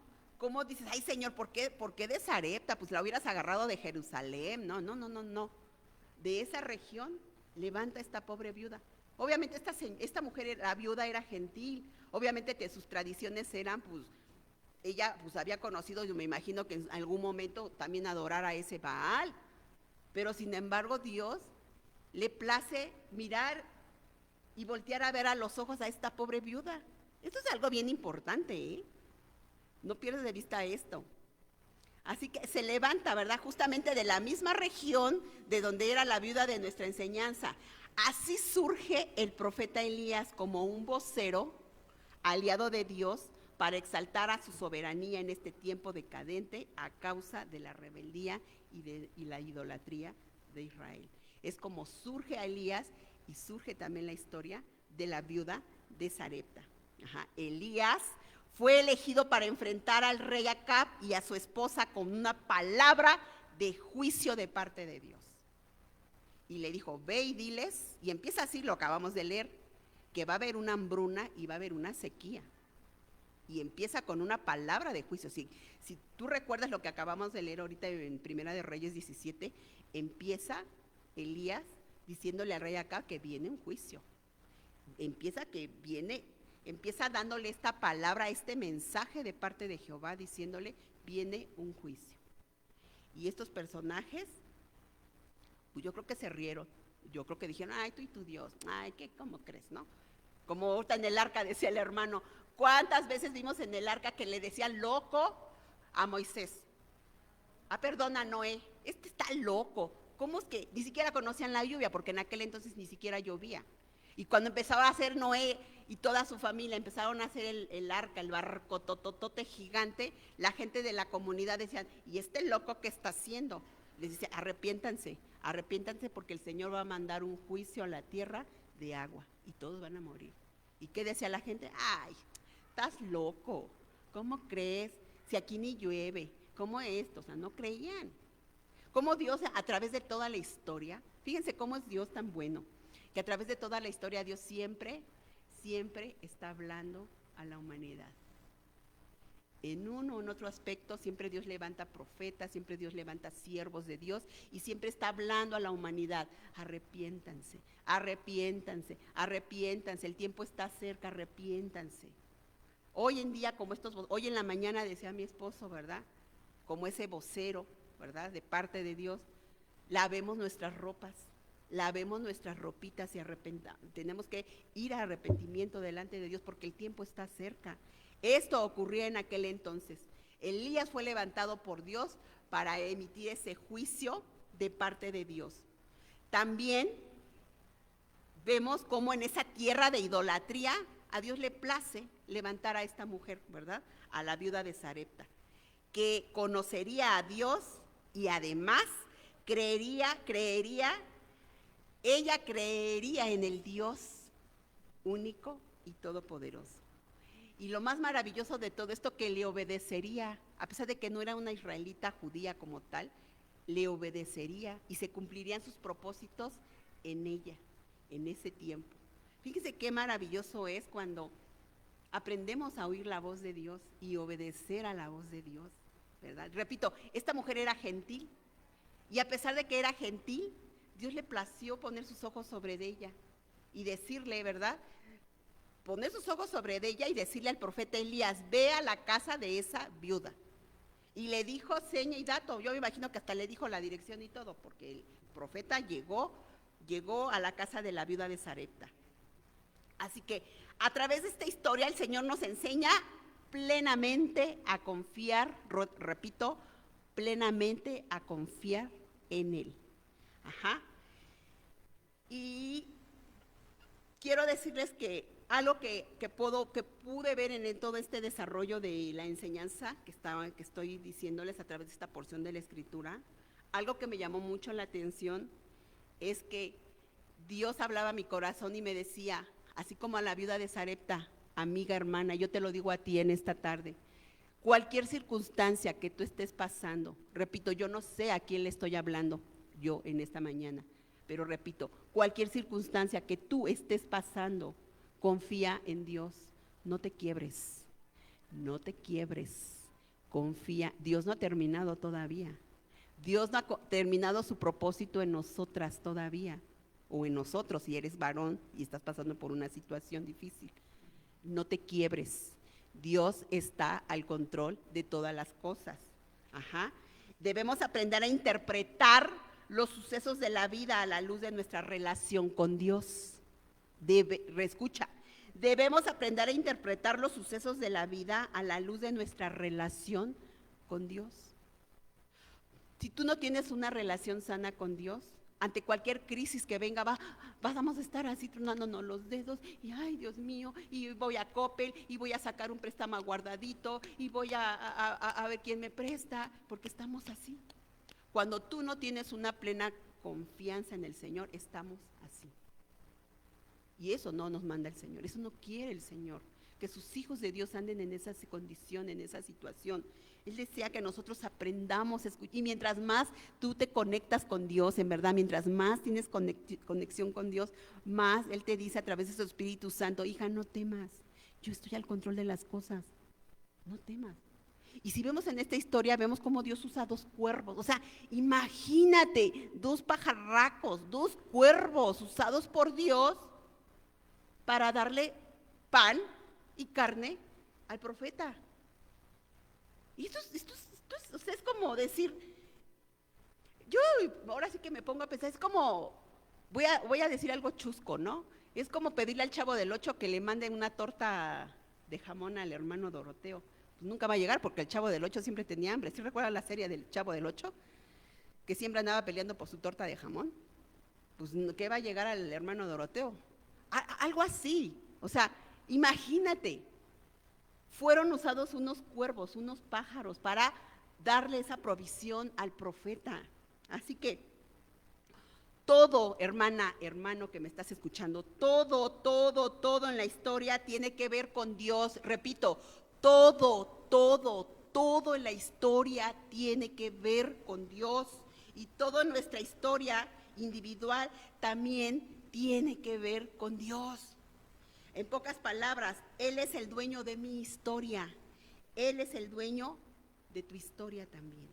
[SPEAKER 1] dices, ay Señor, ¿por qué de Sarepta? Pues la hubieras agarrado de Jerusalén. No. De esa región levanta esta pobre viuda. Obviamente esta mujer, la viuda, era gentil. Obviamente que sus tradiciones eran, pues, ella pues había conocido, yo me imagino que en algún momento también adorar a ese Baal. Pero sin embargo Dios le place mirar y voltear a ver a los ojos a esta pobre viuda. Esto es algo bien importante, No pierdas de vista esto. Así que se levanta, ¿verdad? Justamente de la misma región de donde era la viuda de nuestra enseñanza. Así surge el profeta Elías como un vocero, aliado de Dios, para exaltar a su soberanía en este tiempo decadente a causa de la rebeldía y la idolatría de Israel. Es como surge a Elías y surge también la historia de la viuda de Sarepta. Elías fue elegido para enfrentar al rey Acab y a su esposa con una palabra de juicio de parte de Dios. Y le dijo, ve y diles, y empieza así, lo acabamos de leer, que va a haber una hambruna y va a haber una sequía. Y empieza con una palabra de juicio. Si tú recuerdas lo que acabamos de leer ahorita en Primera de Reyes 17, empieza Elías diciéndole al rey Acab que viene un juicio. Empieza dándole esta palabra, este mensaje de parte de Jehová, diciéndole, viene un juicio. Y estos personajes, pues yo creo que se rieron. yo creo que dijeron, ay, tú y tu Dios, ay, ¿qué, cómo crees, no? Como ahorita en el arca decía el hermano, ¿cuántas veces vimos en el arca que le decían loco a Moisés? Ah, perdona, Noé, este está loco. ¿Cómo es que ni siquiera conocían la lluvia? Porque en aquel entonces ni siquiera llovía. Y cuando empezaba a hacer Noé y toda su familia, empezaron a hacer el arca, el barco tototote gigante, la gente de la comunidad decían, ¿y este loco qué está haciendo? Les dice, arrepiéntanse, arrepiéntanse porque el Señor va a mandar un juicio a la tierra de agua y todos van a morir. ¿Y qué decía la gente? Ay, estás loco, ¿cómo crees? Si aquí ni llueve, ¿cómo esto? O sea, no creían. Cómo Dios a través de toda la historia, fíjense cómo es Dios tan bueno, que a través de toda la historia Dios siempre está hablando a la humanidad. En uno o en otro aspecto siempre Dios levanta profetas, siempre Dios levanta siervos de Dios y siempre está hablando a la humanidad. Arrepiéntanse, arrepiéntanse, arrepiéntanse, el tiempo está cerca, arrepiéntanse. Hoy en día, hoy en la mañana decía mi esposo, ¿verdad? Como ese vocero, ¿verdad? De parte de Dios, lavemos nuestras ropas, lavemos nuestras ropitas y tenemos que ir a arrepentimiento delante de Dios porque el tiempo está cerca. Esto ocurría en aquel entonces. Elías fue levantado por Dios para emitir ese juicio de parte de Dios. También vemos cómo en esa tierra de idolatría a Dios le place levantar a esta mujer, ¿verdad? A la viuda de Sarepta, que conocería a Dios y además ella creería en el Dios único y todopoderoso. Y lo más maravilloso de todo esto, que le obedecería, a pesar de que no era una israelita judía como tal, le obedecería y se cumplirían sus propósitos en ella, en ese tiempo. Fíjense qué maravilloso es cuando aprendemos a oír la voz de Dios y obedecer a la voz de Dios, ¿verdad? Repito, esta mujer era gentil y a pesar de que era gentil, Dios le plació poner sus ojos sobre ella y decirle, ¿verdad? Poner sus ojos sobre ella y decirle al profeta Elías, ve a la casa de esa viuda. Y le dijo seña y dato, yo me imagino que hasta le dijo la dirección y todo, porque el profeta llegó a la casa de la viuda de Sarepta. Así que a través de esta historia el Señor nos enseña plenamente a confiar, repito, plenamente a confiar en Él. Ajá. Y quiero decirles que algo que pude ver en todo este desarrollo de la enseñanza que estoy diciéndoles a través de esta porción de la Escritura, algo que me llamó mucho la atención es que Dios hablaba a mi corazón y me decía, así como a la viuda de Sarepta, amiga, hermana, yo te lo digo a ti en esta tarde, cualquier circunstancia que tú estés pasando, repito, yo no sé a quién le estoy hablando yo en esta mañana, pero repito, cualquier circunstancia que tú estés pasando, confía en Dios, no te quiebres, no te quiebres, confía, Dios no ha terminado todavía, Dios no ha terminado su propósito en nosotras todavía, o en nosotros si eres varón y estás pasando por una situación difícil, no te quiebres, Dios está al control de todas las cosas. Ajá. Debemos aprender a interpretar los sucesos de la vida a la luz de nuestra relación con Dios. Escucha, debemos aprender a interpretar los sucesos de la vida a la luz de nuestra relación con Dios. Si tú no tienes una relación sana con Dios, ante cualquier crisis que venga, vamos a estar así tronándonos los dedos y ay Dios mío, y voy a Coppel y voy a sacar un préstamo guardadito y voy a ver quién me presta, porque estamos así. Cuando tú no tienes una plena confianza en el Señor, estamos así. Y eso no nos manda el Señor, eso no quiere el Señor, que sus hijos de Dios anden en esa condición, en esa situación. Él desea que nosotros aprendamos a escuchar, y mientras más tú te conectas con Dios, en verdad, mientras más tienes conexión con Dios, más Él te dice a través de su Espíritu Santo, hija, no temas, yo estoy al control de las cosas, no temas. Y si vemos en esta historia, vemos cómo Dios usa 2 cuervos, o sea, imagínate, 2 pajarracos, 2 cuervos usados por Dios para darle pan y carne al profeta. Y esto es como decir, yo ahora sí que me pongo a pensar, es como Voy a decir algo chusco, ¿no? Es como pedirle al Chavo del Ocho que le manden una torta de jamón al hermano Doroteo. Pues nunca va a llegar porque el Chavo del Ocho siempre tenía hambre. ¿Sí recuerdan la serie del Chavo del Ocho? Que siempre andaba peleando por su torta de jamón. Pues, ¿qué va a llegar al hermano Doroteo? Algo así. O sea, imagínate, fueron usados unos cuervos, unos pájaros para darle esa provisión al profeta. Así que todo, hermana, hermano que me estás escuchando, todo en la historia tiene que ver con Dios. Repito, todo en la historia tiene que ver con Dios. Y toda nuestra historia individual también tiene que ver con Dios. En pocas palabras, Él es el dueño de mi historia. Él es el dueño de tu historia también.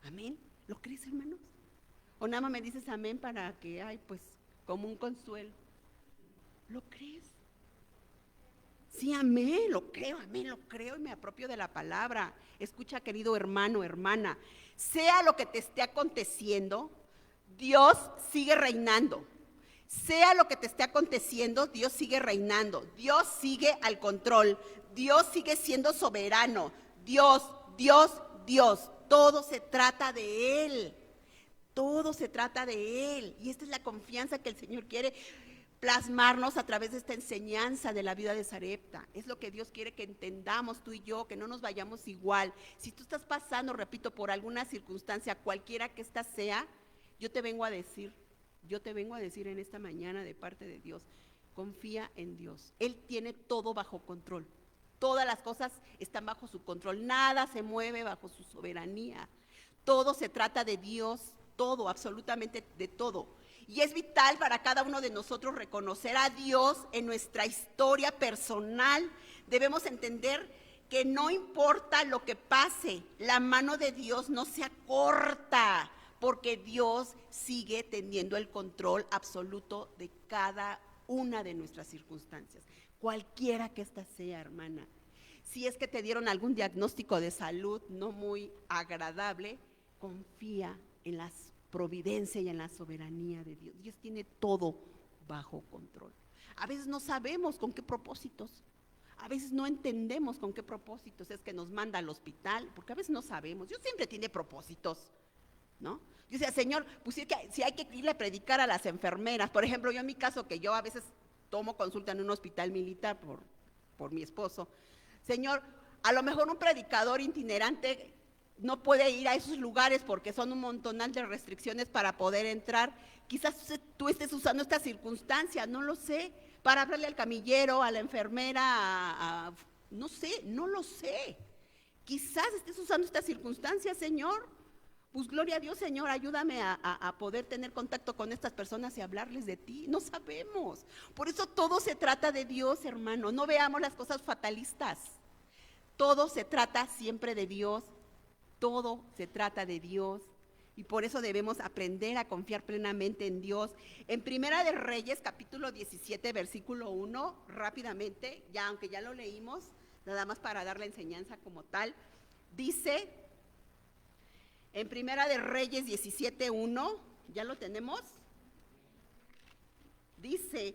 [SPEAKER 1] ¿Amén? ¿Lo crees, hermanos? O nada más me dices amén para que, pues, como un consuelo. ¿Lo crees? Sí, amén, lo creo y me apropio de la palabra. Escucha, querido hermano, hermana, sea lo que te esté aconteciendo, Dios sigue reinando. Sea lo que te esté aconteciendo, Dios sigue reinando. Dios sigue al control. Dios sigue siendo soberano. Dios. Todo se trata de Él. Todo se trata de Él. Y esta es la confianza que el Señor quiere plasmarnos a través de esta enseñanza de la vida de Sarepta. Es lo que Dios quiere que entendamos tú y yo, que no nos vayamos igual. Si tú estás pasando, repito, por alguna circunstancia, cualquiera que ésta sea, yo te vengo a decir en esta mañana de parte de Dios, confía en Dios. Él tiene todo bajo control. Todas las cosas están bajo su control. Nada se mueve bajo su soberanía. Todo se trata de Dios, todo, absolutamente de todo. Y es vital para cada uno de nosotros reconocer a Dios en nuestra historia personal. Debemos entender que no importa lo que pase, la mano de Dios no se acorta, porque Dios sigue teniendo el control absoluto de cada una de nuestras circunstancias, cualquiera que ésta sea, hermana. Si es que te dieron algún diagnóstico de salud no muy agradable, confía en la providencia y en la soberanía de Dios. Dios tiene todo bajo control. A veces no sabemos con qué propósitos, a veces no entendemos con qué propósitos es que nos manda al hospital, porque a veces no sabemos. Dios siempre tiene propósitos, ¿no? Yo decía, Señor, pues si hay que irle a predicar a las enfermeras. Por ejemplo, yo en mi caso, que yo a veces tomo consulta en un hospital militar por mi esposo. Señor, a lo mejor un predicador itinerante no puede ir a esos lugares porque son un montonal de restricciones para poder entrar. Quizás tú estés usando esta circunstancia, no lo sé, para hablarle al camillero, a la enfermera, no lo sé. Quizás estés usando esta circunstancia, Señor. Pues gloria a Dios, Señor, ayúdame a poder tener contacto con estas personas y hablarles de ti. No sabemos. Por eso todo se trata de Dios, hermano. No veamos las cosas fatalistas. Todo se trata siempre de Dios. Todo se trata de Dios. Y por eso debemos aprender a confiar plenamente en Dios. En Primera de Reyes, capítulo 17, versículo 1, rápidamente, aunque ya lo leímos, nada más para dar la enseñanza como tal, dice... En Primera de Reyes 17:1, ¿ya lo tenemos? Dice,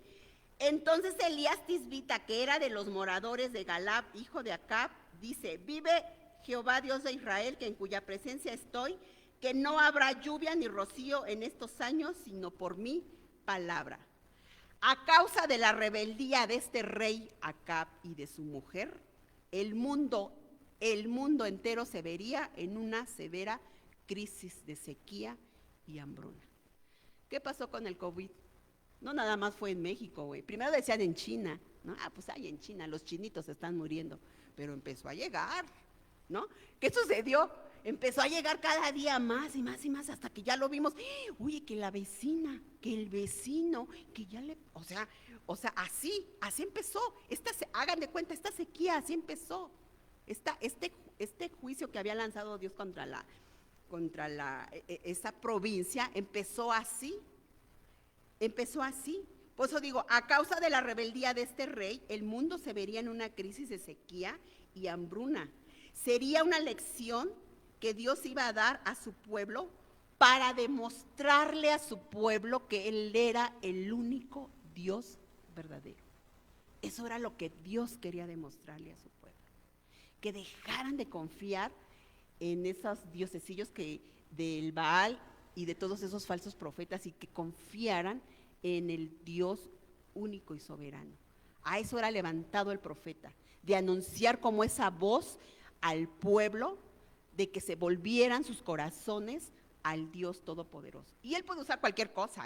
[SPEAKER 1] entonces Elías Tisbita, que era de los moradores de Galad, hijo de Acab, dice, vive Jehová Dios de Israel, que en cuya presencia estoy, que no habrá lluvia ni rocío en estos años, sino por mi palabra. A causa de la rebeldía de este rey Acab y de su mujer, el mundo entero se vería en una severa crisis de sequía y hambruna. ¿Qué pasó con el COVID? No nada más fue en México, güey. Primero decían en China, ¿no? Pues ahí en China, los chinitos están muriendo. Pero empezó a llegar, ¿no? ¿Qué sucedió? Empezó a llegar cada día más y más y más, hasta que ya lo vimos. Oye, que la vecina, que el vecino, que ya le... O sea, así empezó. Hagan de cuenta, esta sequía, así empezó. Este juicio que había lanzado Dios contra esa provincia, empezó así. Por eso digo, a causa de la rebeldía de este rey, el mundo se vería en una crisis de sequía y hambruna. Sería una lección que Dios iba a dar a su pueblo para demostrarle a su pueblo que Él era el único Dios verdadero. Eso era lo que Dios quería demostrarle a su pueblo. Que dejaran de confiar en esos diosesillos del Baal y de todos esos falsos profetas y que confiaran en el Dios único y soberano. A eso era levantado el profeta, de anunciar como esa voz al pueblo de que se volvieran sus corazones al Dios Todopoderoso. Y Él puede usar cualquier cosa,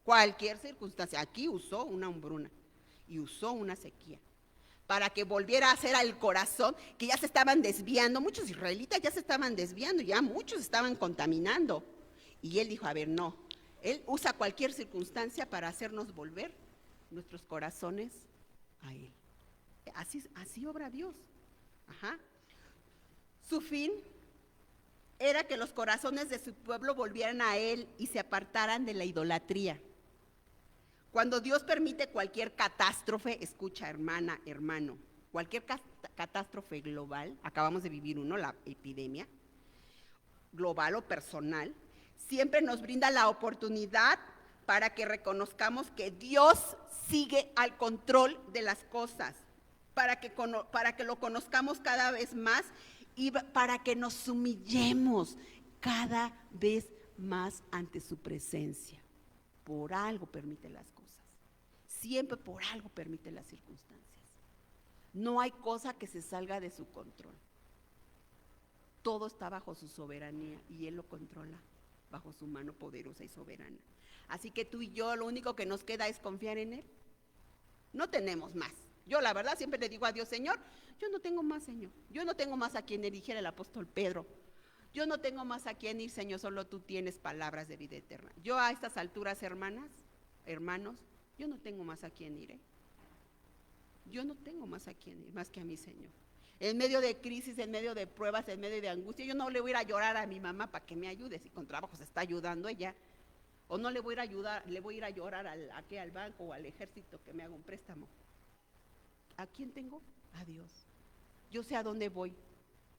[SPEAKER 1] cualquier circunstancia. Aquí usó una hambruna y usó una sequía para que volviera a hacer al corazón, que ya se estaban desviando, muchos israelitas ya se estaban desviando, ya muchos estaban contaminando. Y Él dijo, a ver, no, Él usa cualquier circunstancia para hacernos volver nuestros corazones a Él. Así obra Dios. Ajá. Su fin era que los corazones de su pueblo volvieran a Él y se apartaran de la idolatría. Cuando Dios permite cualquier catástrofe, escucha, hermana, hermano, cualquier catástrofe global, acabamos de vivir uno, la epidemia, global o personal, siempre nos brinda la oportunidad para que reconozcamos que Dios sigue al control de las cosas, para que lo conozcamos cada vez más y para que nos humillemos cada vez más ante su presencia. Por algo permite las cosas, siempre por algo permite las circunstancias. No hay cosa que se salga de su control. Todo está bajo su soberanía y Él lo controla bajo su mano poderosa y soberana. Así que tú y yo lo único que nos queda es confiar en Él. No tenemos más. Yo la verdad siempre le digo a Dios, Señor, yo no tengo más, Señor. Yo no tengo más a quien dirigir el apóstol Pedro. Yo no tengo más a quien ir, Señor, solo tú tienes palabras de vida eterna. Yo a estas alturas, hermanas, hermanos, yo no tengo más a quien ir. Yo no tengo más a quien ir, más que a mi Señor. En medio de crisis, en medio de pruebas, en medio de angustia, yo no le voy a ir a llorar a mi mamá para que me ayude, si con trabajo se está ayudando ella. O no le voy a ir a ayudar, le voy a ir a llorar al banco o al ejército que me haga un préstamo. ¿A quién tengo? A Dios. Yo sé a dónde voy,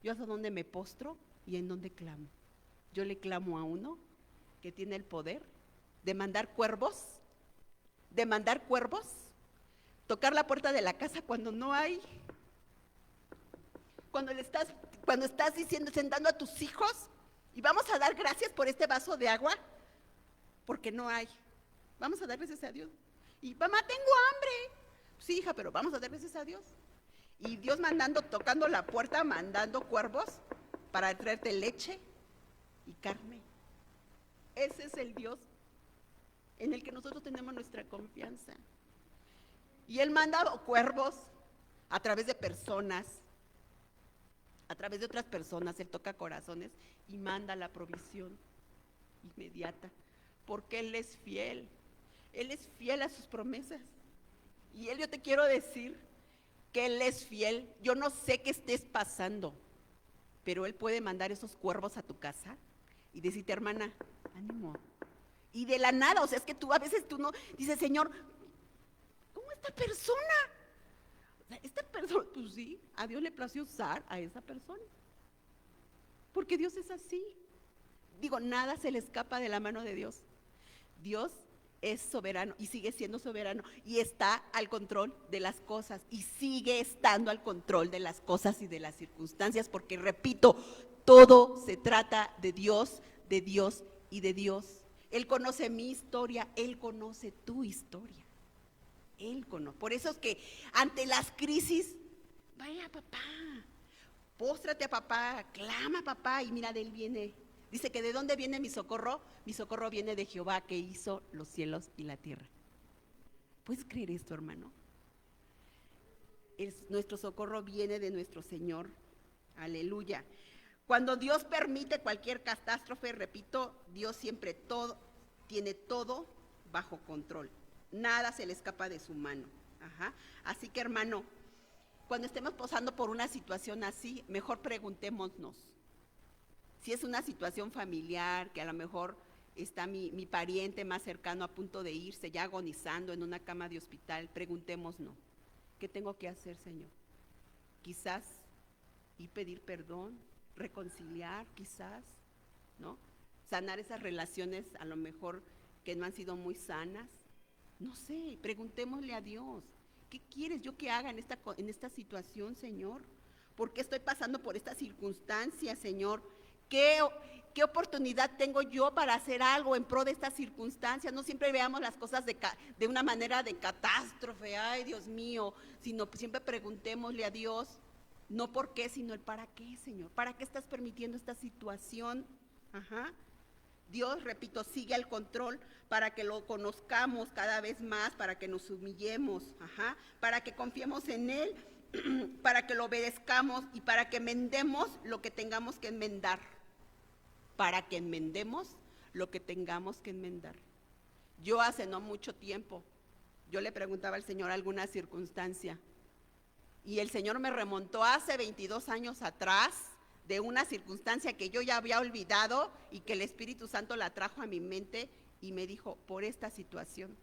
[SPEAKER 1] yo sé a dónde me postro y en dónde clamo. Yo le clamo a uno que tiene el poder de mandar cuervos, tocar la puerta de la casa cuando no hay, cuando estás diciendo, sentando a tus hijos, y vamos a dar gracias por este vaso de agua, porque no hay. Vamos a dar gracias a Dios. Y mamá, tengo hambre. Sí, hija, pero vamos a dar gracias a Dios. Y Dios tocando la puerta, mandando cuervos para traerte leche y carne. Ese es el Dios en el que nosotros tenemos nuestra confianza. Y Él manda cuervos a través de personas, a través de otras personas. Él toca corazones y manda la provisión inmediata, porque Él es fiel. Él es fiel a sus promesas. Y yo te quiero decir que Él es fiel. Yo no sé qué estés pasando, pero Él puede mandar esos cuervos a tu casa y decirte, hermana, ánimo. Y de la nada, o sea, es que a veces tú no, dices, Señor, ¿cómo esta persona? O sea, esta persona, pues sí, a Dios le plació usar a esa persona. Porque Dios es así. Digo, nada se le escapa de la mano de Dios. Dios es soberano y sigue siendo soberano y está al control de las cosas y sigue estando al control de las cosas y de las circunstancias, porque repito, todo se trata de Dios y de Dios. Él conoce mi historia, Él conoce tu historia. Él conoce. Por eso es que ante las crisis, vaya a papá, póstrate a papá, clama a papá y mira, de Él viene. Dice que ¿de dónde viene mi socorro? Mi socorro viene de Jehová, que hizo los cielos y la tierra. ¿Puedes creer esto, hermano? Nuestro socorro viene de nuestro Señor. Aleluya. Cuando Dios permite cualquier catástrofe, repito, Dios siempre tiene todo bajo control. Nada se le escapa de su mano. Ajá. Así que, hermano, cuando estemos pasando por una situación así, mejor preguntémonos. Si es una situación familiar, que a lo mejor está mi pariente más cercano a punto de irse, ya agonizando en una cama de hospital, preguntémonos, ¿qué tengo que hacer, Señor? Quizás ir pedir perdón, reconciliar, quizás, ¿no? sanar esas relaciones a lo mejor que no han sido muy sanas. No sé, preguntémosle a Dios, ¿qué quieres yo que haga en esta situación, Señor? ¿Por qué estoy pasando por esta circunstancia, Señor? ¿Qué oportunidad tengo yo para hacer algo en pro de estas circunstancias? No siempre veamos las cosas de una manera de catástrofe, ay Dios mío, sino siempre preguntémosle a Dios, no por qué, sino el para qué, Señor. ¿Para qué estás permitiendo esta situación? Ajá. Dios, repito, sigue al control para que lo conozcamos cada vez más, para que nos humillemos, ajá, para que confiemos en Él, para que lo obedezcamos y para que enmendemos lo que tengamos que enmendar. Para que enmendemos lo que tengamos que enmendar. Yo hace no mucho tiempo, yo le preguntaba al Señor alguna circunstancia y el Señor me remontó hace 22 años atrás de una circunstancia que yo ya había olvidado y que el Espíritu Santo la trajo a mi mente y me dijo, por esta situación,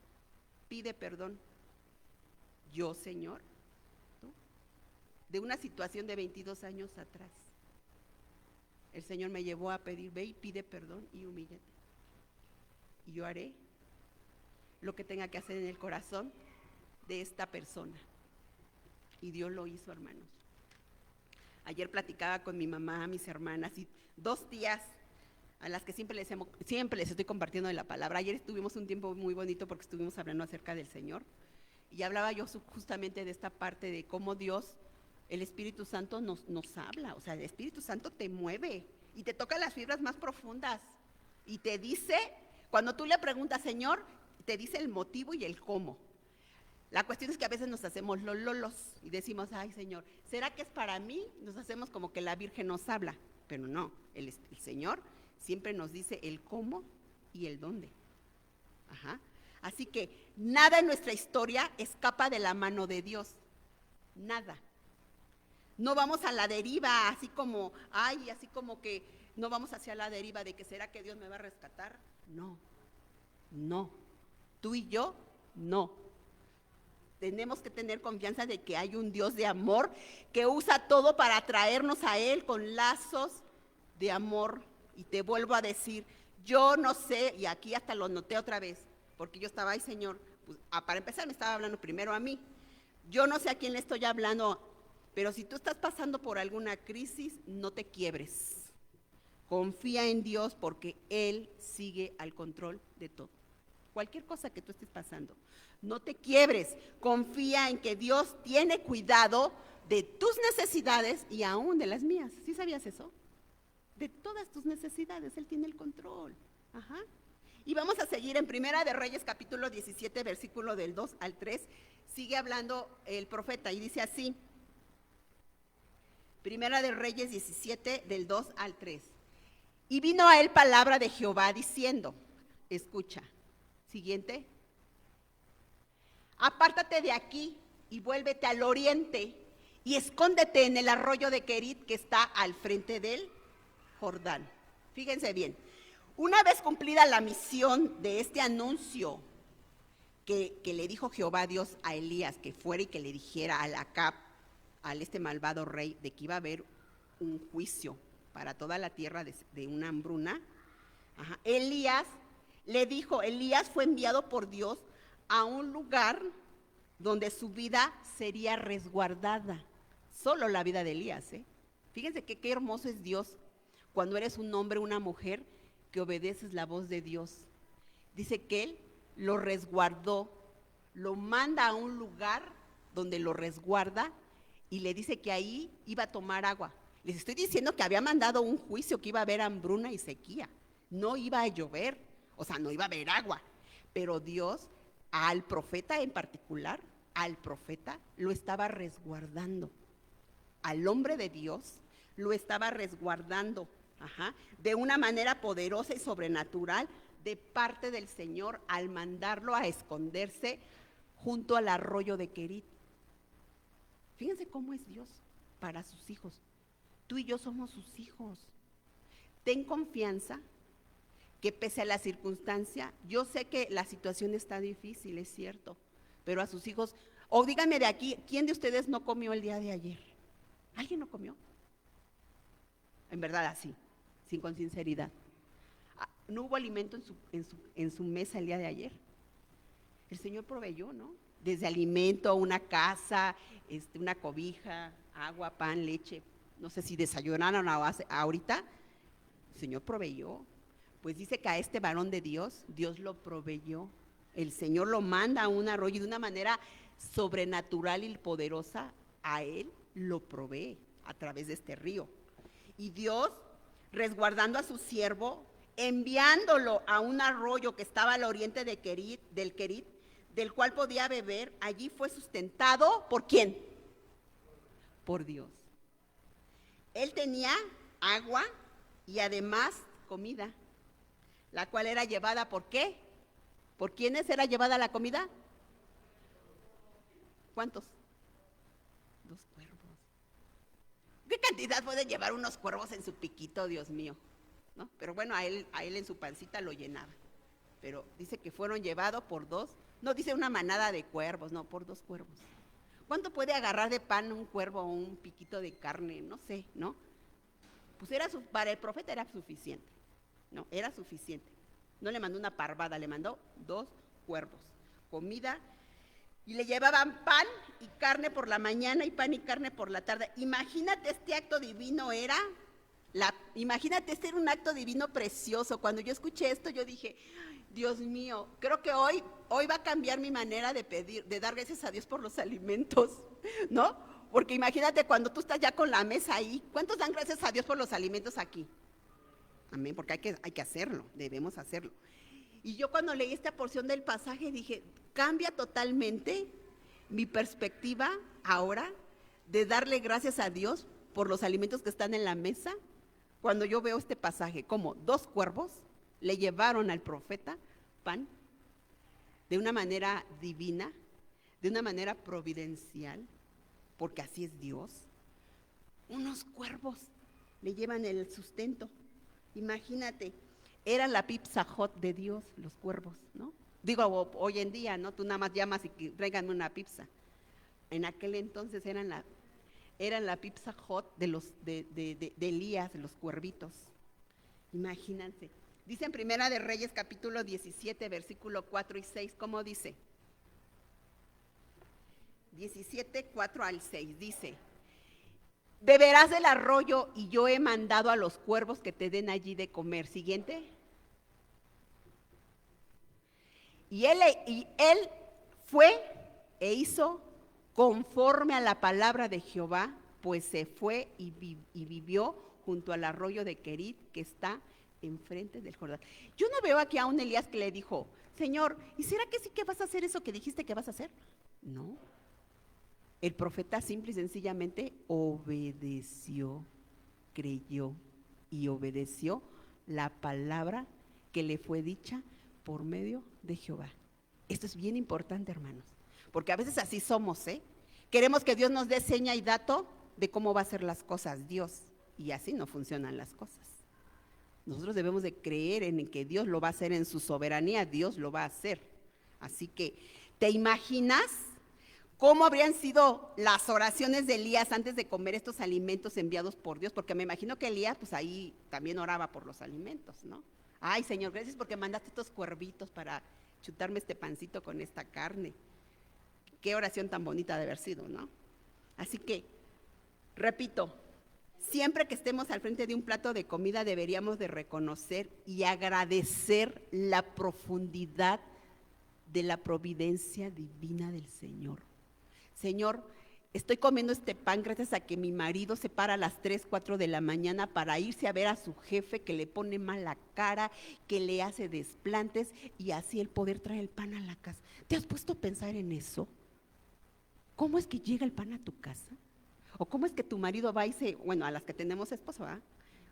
[SPEAKER 1] pide perdón. Yo, Señor, ¿tú? De una situación de 22 años atrás. El Señor me llevó a pedir, ve y pide perdón y humíllate. Y yo haré lo que tenga que hacer en el corazón de esta persona. Y Dios lo hizo, hermanos. Ayer platicaba con mi mamá, mis hermanas, y 2 tías a las que siempre les estoy compartiendo de la palabra. Ayer tuvimos un tiempo muy bonito porque estuvimos hablando acerca del Señor. Y hablaba yo justamente de esta parte de cómo Dios, el Espíritu Santo nos habla. O sea, el Espíritu Santo te mueve y te toca las fibras más profundas. Y te dice, cuando tú le preguntas, Señor, te dice el motivo y el cómo. La cuestión es que a veces nos hacemos los lolos y decimos, ay Señor, ¿será que es para mí? Nos hacemos como que la Virgen nos habla, pero no, el Señor siempre nos dice el cómo y el dónde. Ajá. Así que nada en nuestra historia escapa de la mano de Dios, nada. No vamos a la deriva, así como que no vamos hacia la deriva de que ¿será que Dios me va a rescatar? No, tú y yo, no. Tenemos que tener confianza de que hay un Dios de amor que usa todo para atraernos a Él con lazos de amor. Y te vuelvo a decir, yo no sé, y aquí hasta lo noté otra vez, porque yo estaba, ay Señor, pues, para empezar me estaba hablando primero a mí. Yo no sé a quién le estoy hablando, pero si tú estás pasando por alguna crisis, no te quiebres. Confía en Dios porque Él sigue al control de todo. Cualquier cosa que tú estés pasando, no te quiebres, confía en que Dios tiene cuidado de tus necesidades y aún de las mías. ¿Sí sabías eso? De todas tus necesidades, Él tiene el control. Ajá. Y vamos a seguir en Primera de Reyes, capítulo 17, versículo del 2 al 3. Sigue hablando el profeta y dice así, Primera de Reyes 17, del 2 al 3. Y vino a él palabra de Jehová diciendo, escucha, siguiente, apártate de aquí y vuélvete al oriente y escóndete en el arroyo de Querit que está al frente del Jordán. Fíjense bien, una vez cumplida la misión de este anuncio que le dijo Jehová Dios a Elías, que fuera y que le dijera al Acab, al este malvado rey, de que iba a haber un juicio para toda la tierra de una hambruna, Elías fue enviado por Dios a un lugar donde su vida sería resguardada. Solo la vida de Elías, ¿eh? Fíjense qué hermoso es Dios cuando eres un hombre, una mujer, que obedeces la voz de Dios. Dice que Él lo resguardó, lo manda a un lugar donde lo resguarda y le dice que ahí iba a tomar agua. Les estoy diciendo que había mandado un juicio, que iba a haber hambruna y sequía. No iba a llover, o sea, no iba a haber agua. Pero Dios, al profeta en particular, al profeta lo estaba resguardando. Al hombre de Dios lo estaba resguardando, de una manera poderosa y sobrenatural de parte del Señor al mandarlo a esconderse junto al arroyo de Querit. Fíjense cómo es Dios para sus hijos. Tú y yo somos sus hijos. Ten confianza que pese a la circunstancia, yo sé que la situación está difícil, es cierto, pero a sus hijos, o díganme de aquí, ¿quién de ustedes no comió el día de ayer? ¿Alguien no comió? En verdad así, con sinceridad. no hubo alimento en su mesa el día de ayer. El Señor proveyó, ¿no? Desde alimento, una casa, una cobija, agua, pan, leche. No sé si desayunaron ahorita. El Señor proveyó. Pues dice que a este varón de Dios, Dios lo proveyó. El Señor lo manda a un arroyo y de una manera sobrenatural y poderosa, a él lo provee a través de este río. Y Dios, resguardando a su siervo, enviándolo a un arroyo que estaba al oriente del Querit, del cual podía beber, allí fue sustentado, ¿por quién? Por Dios. Él tenía agua y además comida, la cual era llevada, ¿por qué? ¿Por quiénes era llevada la comida? ¿Cuántos? 2 cuervos. ¿Qué cantidad pueden llevar unos cuervos en su piquito, Dios mío? ¿No? Pero bueno, a él en su pancita lo llenaba. Pero dice que fueron llevados por 2, no dice una manada de cuervos, no, por 2 cuervos. ¿Cuánto puede agarrar de pan un cuervo o un piquito de carne? No sé, ¿no? Pues para el profeta era suficiente, ¿no? Era suficiente. No le mandó una parvada, le mandó 2 cuervos, comida, y le llevaban pan y carne por la mañana y pan y carne por la tarde. Imagínate, este acto divino era, imagínate, este era un acto divino precioso. Cuando yo escuché esto, yo dije, Dios mío, creo que hoy va a cambiar mi manera de pedir, de dar gracias a Dios por los alimentos, ¿no? Porque imagínate cuando tú estás ya con la mesa ahí, ¿cuántos dan gracias a Dios por los alimentos aquí? Amén, porque hay que hacerlo, debemos hacerlo. Y yo cuando leí esta porción del pasaje dije, cambia totalmente mi perspectiva ahora de darle gracias a Dios por los alimentos que están en la mesa, cuando yo veo este pasaje, como 2 cuervos le llevaron al profeta pan de una manera divina, de una manera providencial, porque así es Dios. Unos cuervos le llevan el sustento. Imagínate, era la Pizza Hut de Dios, los cuervos, ¿no? Digo, hoy en día, ¿no? Tú nada más llamas y tráiganme una pizza. En aquel entonces eran la Pizza Hut de Elías, de los cuervitos. Imagínense. Dice en Primera de Reyes, capítulo 17, versículo 4 y 6, ¿cómo dice? 17, 4 al 6, dice: beberás del arroyo y yo he mandado a los cuervos que te den allí de comer. Siguiente. Y él fue e hizo conforme a la palabra de Jehová, pues se fue y vivió junto al arroyo de Querit, que está enfrente del Jordán. Yo no veo aquí a un Elías que le dijo, Señor, ¿y será que sí que vas a hacer eso que dijiste que vas a hacer? No. El profeta simple y sencillamente obedeció, creyó y obedeció la palabra que le fue dicha por medio de Jehová. Esto es bien importante, hermanos, porque a veces así somos, ¿eh? Queremos que Dios nos dé seña y dato de cómo va a hacer las cosas Dios, y así no funcionan las cosas. Nosotros debemos de creer en que Dios lo va a hacer en su soberanía, Dios lo va a hacer. Así que, ¿te imaginas cómo habrían sido las oraciones de Elías antes de comer estos alimentos enviados por Dios? Porque me imagino que Elías, pues ahí también oraba por los alimentos, ¿no? Ay, Señor, gracias porque mandaste estos cuervitos para chutarme este pancito con esta carne. Qué oración tan bonita de haber sido, ¿no? Así que, repito, siempre que estemos al frente de un plato de comida deberíamos de reconocer y agradecer la profundidad de la providencia divina del Señor. Señor, estoy comiendo este pan gracias a que mi marido se para a las 3, 4 de la mañana para irse a ver a su jefe que le pone mala cara, que le hace desplantes y así el poder traer el pan a la casa. ¿Te has puesto a pensar en eso? ¿Cómo es que llega el pan a tu casa? ¿O cómo es que tu marido va y a las que tenemos esposo, ¿verdad?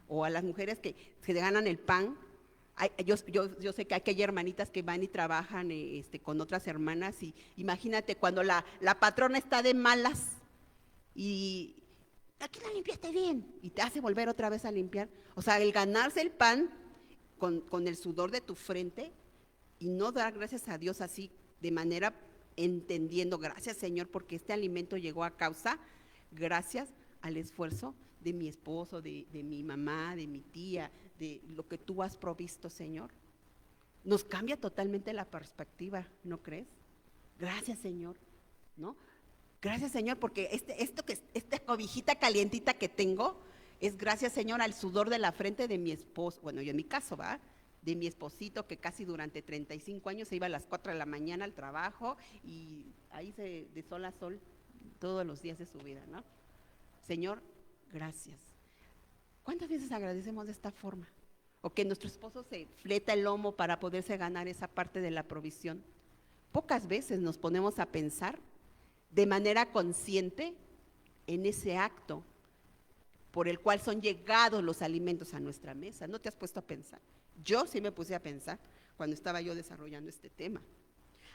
[SPEAKER 1] O a las mujeres que se ganan el pan? Yo sé que hay hermanitas que van y trabajan con otras hermanas y imagínate cuando la patrona está de malas y aquí la limpiaste bien y te hace volver otra vez a limpiar. O sea, el ganarse el pan con el sudor de tu frente y no dar gracias a Dios así de manera entendiendo, gracias Señor porque este alimento llegó a causa, gracias al esfuerzo de mi esposo, de mi mamá, de mi tía, de lo que tú has provisto, Señor. Nos cambia totalmente la perspectiva, ¿no crees? Gracias, Señor, ¿no? Gracias, Señor, porque esta cobijita calientita que tengo es gracias, Señor, al sudor de la frente de mi esposo. Bueno, yo en mi caso, ¿va? De mi esposito, que casi durante 35 años se iba a las 4 de la mañana al trabajo y ahí de sol a sol todos los días de su vida, ¿no? Señor, gracias. ¿Cuántas veces agradecemos de esta forma? O que nuestro esposo se fleta el lomo para poderse ganar esa parte de la provisión. Pocas veces nos ponemos a pensar de manera consciente en ese acto por el cual son llegados los alimentos a nuestra mesa. ¿No te has puesto a pensar? Yo sí me puse a pensar cuando estaba yo desarrollando este tema.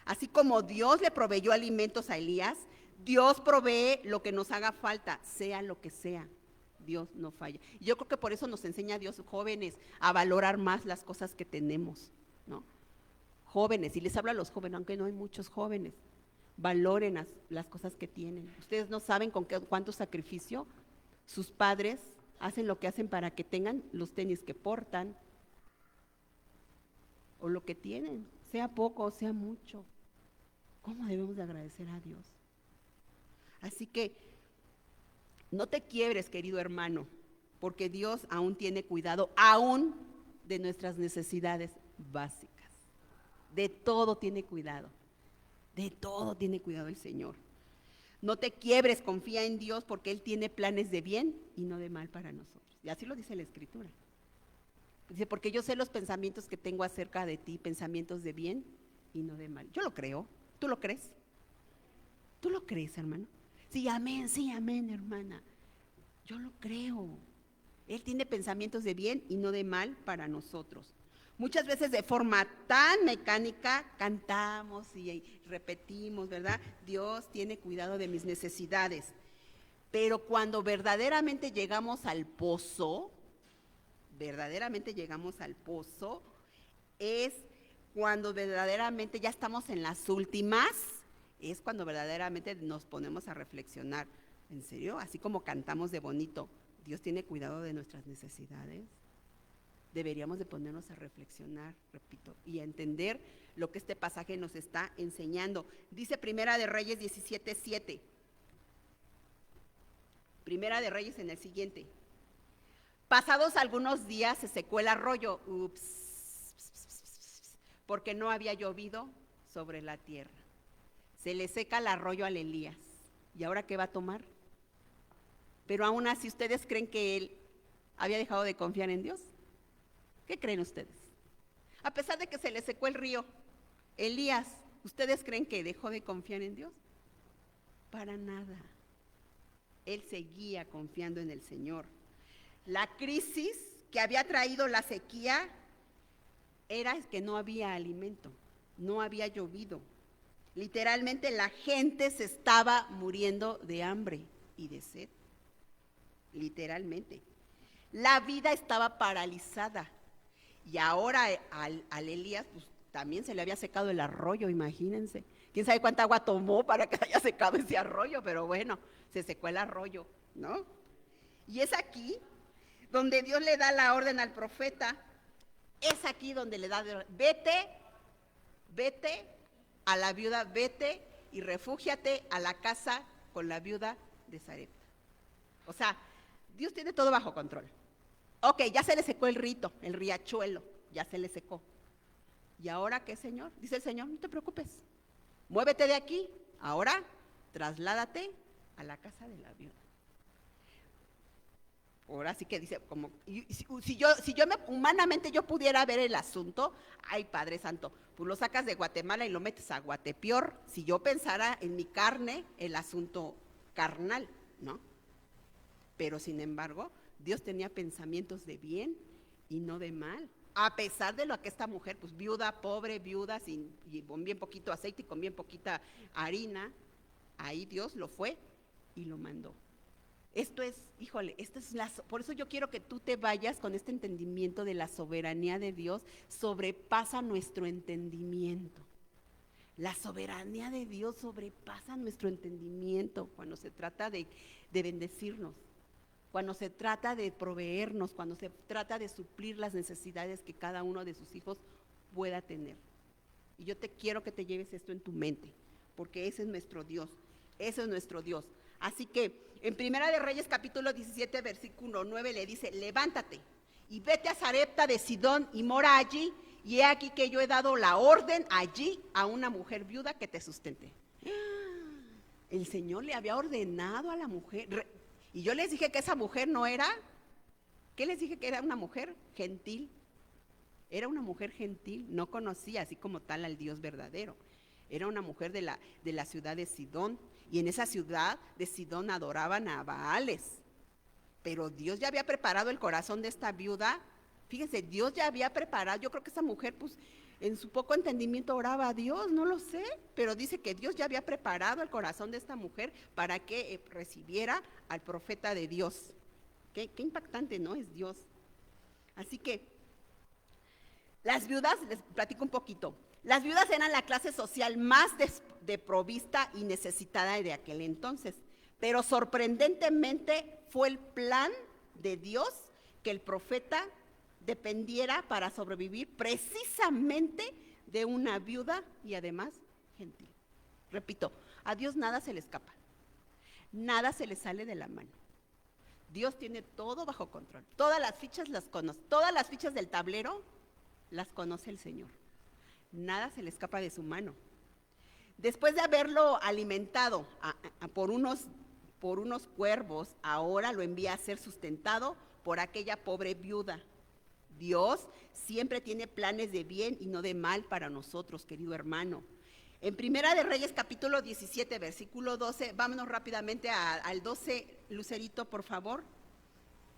[SPEAKER 1] Así como Dios le proveyó alimentos a Elías, Dios provee lo que nos haga falta, sea lo que sea. Dios no falla. Y yo creo que por eso nos enseña a Dios, jóvenes, a valorar más las cosas que tenemos, ¿no? Jóvenes, y les hablo a los jóvenes, aunque no hay muchos jóvenes, valoren las cosas que tienen. Ustedes no saben con cuánto sacrificio sus padres hacen lo que hacen para que tengan los tenis que portan, o lo que tienen, sea poco o sea mucho. ¿Cómo debemos de agradecer a Dios? Así que no te quiebres, querido hermano, porque Dios aún tiene cuidado, aún de nuestras necesidades básicas. De todo tiene cuidado, de todo tiene cuidado el Señor. No te quiebres, confía en Dios, porque Él tiene planes de bien y no de mal para nosotros. Y así lo dice la Escritura. Dice, porque yo sé los pensamientos que tengo acerca de ti, pensamientos de bien y no de mal. Yo lo creo. ¿Tú lo crees? ¿Tú lo crees, hermano? Sí, amén, hermana. Yo lo creo. Él tiene pensamientos de bien y no de mal para nosotros. Muchas veces de forma tan mecánica cantamos y repetimos, ¿verdad? Dios tiene cuidado de mis necesidades. Pero cuando verdaderamente llegamos al pozo, es cuando verdaderamente ya estamos en las últimas, es cuando verdaderamente nos ponemos a reflexionar. ¿En serio? Así como cantamos de bonito, ¿Dios tiene cuidado de nuestras necesidades? Deberíamos de ponernos a reflexionar, repito, y a entender lo que este pasaje nos está enseñando. Dice Primera de Reyes 17:7. Primera de Reyes en el siguiente. Pasados algunos días se secó el arroyo, porque no había llovido sobre la tierra. Se le seca el arroyo al Elías. ¿Y ahora qué va a tomar? Pero aún así, ¿ustedes creen que él había dejado de confiar en Dios? ¿Qué creen ustedes? A pesar de que se le secó el río, Elías, ¿ustedes creen que dejó de confiar en Dios? Para nada. Él seguía confiando en el Señor. La crisis que había traído la sequía era que no había alimento, no había llovido. Literalmente la gente se estaba muriendo de hambre y de sed. Literalmente. La vida estaba paralizada. Y ahora al Elías pues, también se le había secado el arroyo, imagínense. ¿Quién sabe cuánta agua tomó para que se haya secado ese arroyo? Pero bueno, se secó el arroyo, ¿no? Y es aquí donde Dios le da la orden al profeta. Es aquí donde le da, vete a la viuda, vete y refúgiate a la casa con la viuda de Sarepta. O sea, Dios tiene todo bajo control. Ok, ya se le secó el rito, el riachuelo, ya se le secó. ¿Y ahora qué, Señor? Dice el Señor, no te preocupes, muévete de aquí, ahora trasládate a la casa de la viuda. Ahora sí que dice, como, si yo humanamente yo pudiera ver el asunto, ay Padre Santo, pues lo sacas de Guatemala y lo metes a Guatepeor, si yo pensara en mi carne, el asunto carnal, ¿no? Pero sin embargo, Dios tenía pensamientos de bien y no de mal. A pesar de lo que esta mujer, pues viuda, pobre, viuda, y con bien poquito aceite y con bien poquita harina, ahí Dios lo fue y lo mandó. Esto es, híjole, por eso yo quiero que tú te vayas con este entendimiento de la soberanía de Dios, sobrepasa nuestro entendimiento. La soberanía de Dios sobrepasa nuestro entendimiento cuando se trata de bendecirnos. cuando se trata de proveernos, cuando se trata de suplir las necesidades que cada uno de sus hijos pueda tener. Y yo te quiero que te lleves esto en tu mente, porque ese es nuestro Dios, ese es nuestro Dios. Así que en Primera de Reyes capítulo 17 versículo 9 le dice, levántate y vete a Sarepta de Sidón y mora allí, y he aquí que yo he dado la orden allí a una mujer viuda que te sustente. El Señor le había ordenado a la mujer, y yo les dije que esa mujer no era, ¿qué les dije que era una mujer? Gentil. Era una mujer gentil, no conocía así como tal al Dios verdadero. Era una mujer de la ciudad de Sidón, y en esa ciudad de Sidón adoraban a Baales. Pero Dios ya había preparado el corazón de esta viuda. Fíjense, Dios ya había preparado, yo creo que esa mujer pues en su poco entendimiento oraba a Dios, no lo sé, pero dice que Dios ya había preparado el corazón de esta mujer para que recibiera al profeta de Dios. Qué impactante, ¿no? Es Dios. Así que las viudas, les platico un poquito, las viudas eran la clase social más desprovista y necesitada de aquel entonces, pero sorprendentemente fue el plan de Dios que el profeta dependiera para sobrevivir precisamente de una viuda y además gentil. Repito, a Dios nada se le escapa, nada se le sale de la mano. Dios tiene todo bajo control, todas las fichas las conoce, todas las fichas del tablero las conoce el Señor. Nada se le escapa de su mano. Después de haberlo alimentado por unos cuervos, ahora lo envía a ser sustentado por aquella pobre viuda. Dios siempre tiene planes de bien y no de mal para nosotros, querido hermano. En Primera de Reyes capítulo 17, versículo 12, vámonos rápidamente al 12, Lucerito, por favor.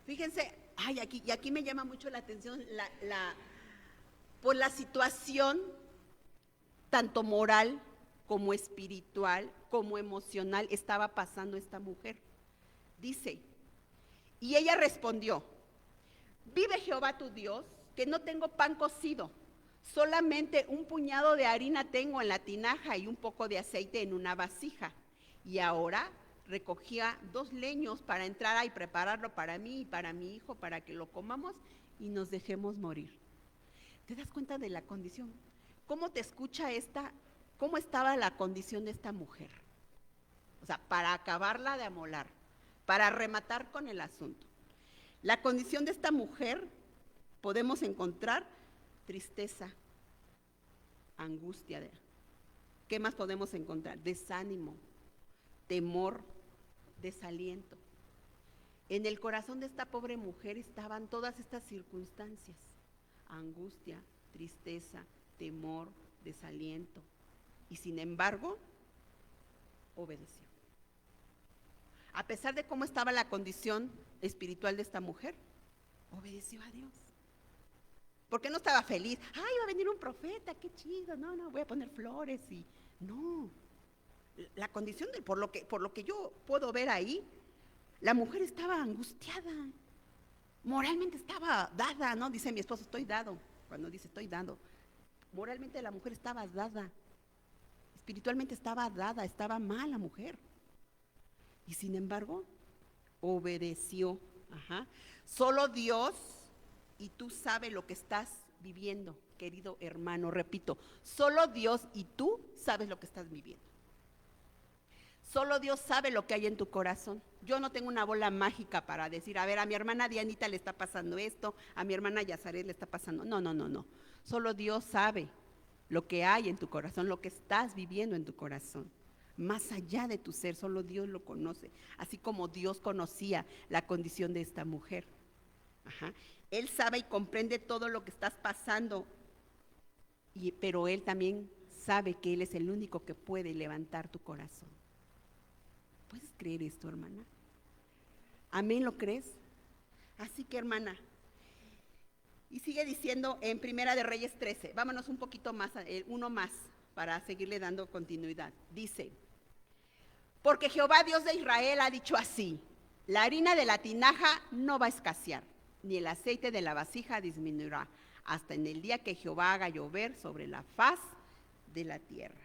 [SPEAKER 1] Fíjense, aquí me llama mucho la atención por la situación tanto moral como espiritual, como emocional estaba pasando esta mujer. Dice, y ella respondió, vive Jehová tu Dios, que no tengo pan cocido, solamente un puñado de harina tengo en la tinaja y un poco de aceite en una vasija. Y ahora recogía 2 leños para entrar y prepararlo para mí y para mi hijo, para que lo comamos y nos dejemos morir. ¿Te das cuenta de la condición? ¿Cómo te escucha cómo estaba la condición de esta mujer? O sea, para acabarla de amolar, para rematar con el asunto. La condición de esta mujer podemos encontrar tristeza, angustia. ¿Qué más podemos encontrar? Desánimo, temor, desaliento. En el corazón de esta pobre mujer estaban todas estas circunstancias. Angustia, tristeza, temor, desaliento. Y sin embargo, obedeció. A pesar de cómo estaba la condición espiritual de esta mujer, obedeció a Dios. ¿Por qué no estaba feliz? Ay, va a venir un profeta, qué chido, no, voy a poner flores y no. La condición por lo que yo puedo ver ahí, la mujer estaba angustiada. Moralmente estaba dada, ¿no? Dice mi esposo, estoy dado. Cuando dice estoy dando, moralmente la mujer estaba dada, espiritualmente estaba dada, estaba mal la mujer. Y sin embargo, obedeció. Solo Dios y tú sabes lo que estás viviendo, querido hermano. Repito, solo Dios y tú sabes lo que estás viviendo. Solo Dios sabe lo que hay en tu corazón. Yo no tengo una bola mágica para decir, a ver, a mi hermana Dianita le está pasando esto, a mi hermana Yazaret le está pasando. No. Solo Dios sabe lo que hay en tu corazón, lo que estás viviendo en tu corazón. Más allá de tu ser, solo Dios lo conoce. Así como Dios conocía la condición de esta mujer. Él sabe y comprende todo lo que estás pasando, pero Él también sabe que Él es el único que puede levantar tu corazón. ¿Puedes creer esto, hermana? ¿Amén? ¿Lo crees? Así que, hermana, y sigue diciendo en Primera de Reyes 13, vámonos un poquito más, uno más, para seguirle dando continuidad. Dice, porque Jehová Dios de Israel ha dicho así, la harina de la tinaja no va a escasear, ni el aceite de la vasija disminuirá, hasta en el día que Jehová haga llover sobre la faz de la tierra.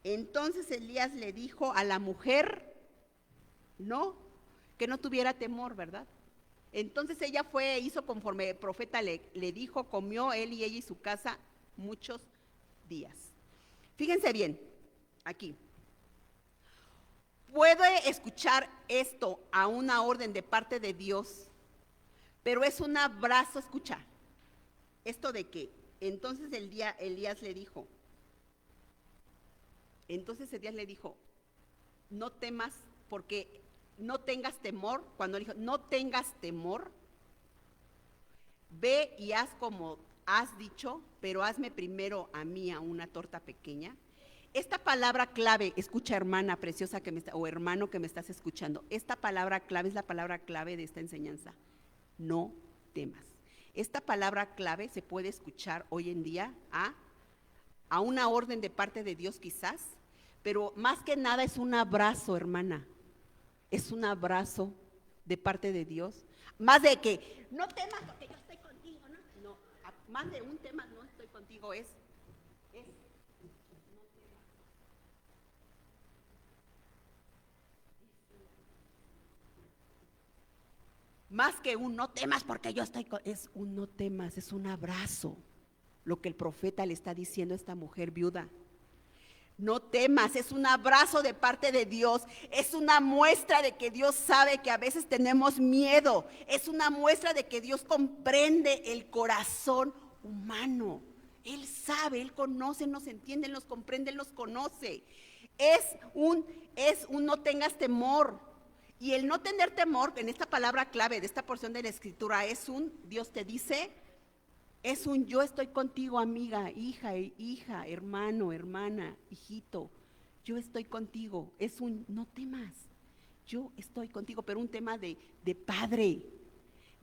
[SPEAKER 1] Entonces Elías le dijo a la mujer, no, que no tuviera temor, ¿verdad? Entonces ella fue, hizo conforme el profeta le dijo, comió él y ella y su casa muchos días. Fíjense bien, aquí. Puede escuchar esto a una orden de parte de Dios, pero es un abrazo, escucha, esto de que, entonces Elías le dijo, no temas, porque no tengas temor, cuando le dijo, no tengas temor, ve y haz como has dicho, pero hazme primero a mí a una torta pequeña. Esta palabra clave, escucha hermana preciosa o hermano que me estás escuchando, esta palabra clave es la palabra clave de esta enseñanza, no temas. Esta palabra clave se puede escuchar hoy en día a una orden de parte de Dios quizás, pero más que nada es un abrazo, hermana, es un abrazo de parte de Dios, más de que no temas porque yo estoy contigo, no, más de un tema no estoy contigo es más que un no temas porque yo estoy es un no temas, es un abrazo, lo que el profeta le está diciendo a esta mujer viuda. No temas, es un abrazo de parte de Dios, es una muestra de que Dios sabe que a veces tenemos miedo, es una muestra de que Dios comprende el corazón humano. Él sabe, Él conoce, nos entiende, nos comprende, Él nos conoce. Es un no tengas temor. Y el no tener temor, en esta palabra clave de esta porción de la Escritura, Dios te dice, es un yo estoy contigo, amiga, hija, hermano, hermana, hijito, yo estoy contigo. Es un no temas, yo estoy contigo, pero un tema de padre,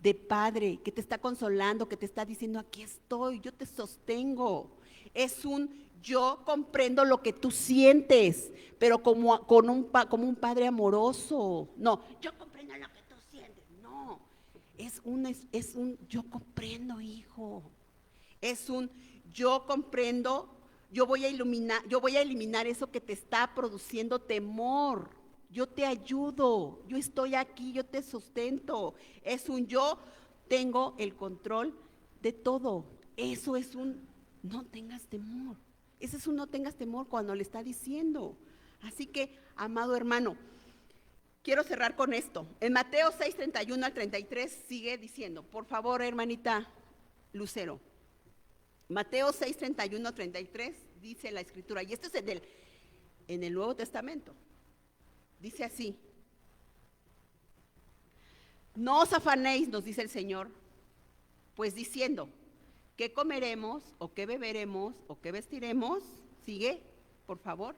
[SPEAKER 1] que te está consolando, que te está diciendo, aquí estoy, yo te sostengo. Es un yo comprendo lo que tú sientes, pero como un padre amoroso. No, yo comprendo lo que tú sientes. No, es un yo comprendo, hijo. Es un yo comprendo, yo voy a eliminar eso que te está produciendo temor. Yo te ayudo, yo estoy aquí, yo te sustento. Es un yo tengo el control de todo. Eso es un no tengas temor. Ese es un no tengas temor cuando le está diciendo. Así que, amado hermano, quiero cerrar con esto. En Mateo 6, 31 al 33 sigue diciendo, por favor, hermanita Lucero. Mateo 6, 31 al 33 dice la Escritura, y esto es en el Nuevo Testamento. Dice así, no os afanéis, nos dice el Señor, pues diciendo, ¿qué comeremos o qué beberemos o qué vestiremos? Sigue, por favor.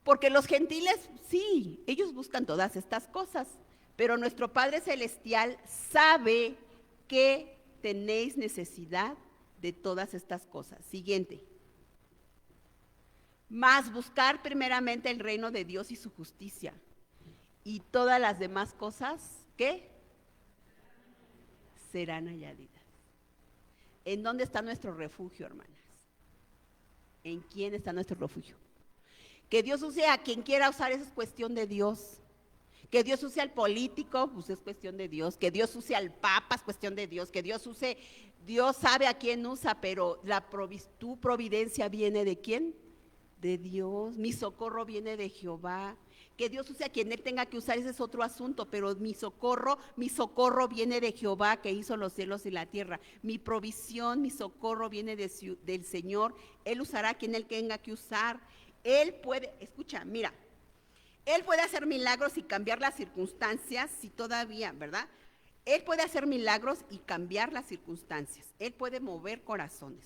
[SPEAKER 1] Porque los gentiles, sí, ellos buscan todas estas cosas, pero nuestro Padre Celestial sabe que tenéis necesidad de todas estas cosas. Siguiente. Mas buscar primeramente el reino de Dios y su justicia, y todas las demás cosas, ¿qué? Serán añadidas. ¿En dónde está nuestro refugio, hermanas? ¿En quién está nuestro refugio? Que Dios use a quien quiera usar, eso es cuestión de Dios. Que Dios use al político, pues es cuestión de Dios. Que Dios use al papa, es cuestión de Dios. Que Dios use, Dios sabe a quién usa, pero tu providencia viene ¿de quién? De Dios. Mi socorro viene de Jehová. Que Dios use a quien Él tenga que usar, ese es otro asunto, pero mi socorro viene de Jehová que hizo los cielos y la tierra. Mi provisión, mi socorro viene del Señor. Él usará a quien Él tenga que usar. Él puede, escucha, mira, Él puede hacer milagros y cambiar las circunstancias, si todavía, ¿verdad? Él puede hacer milagros y cambiar las circunstancias. Él puede mover corazones.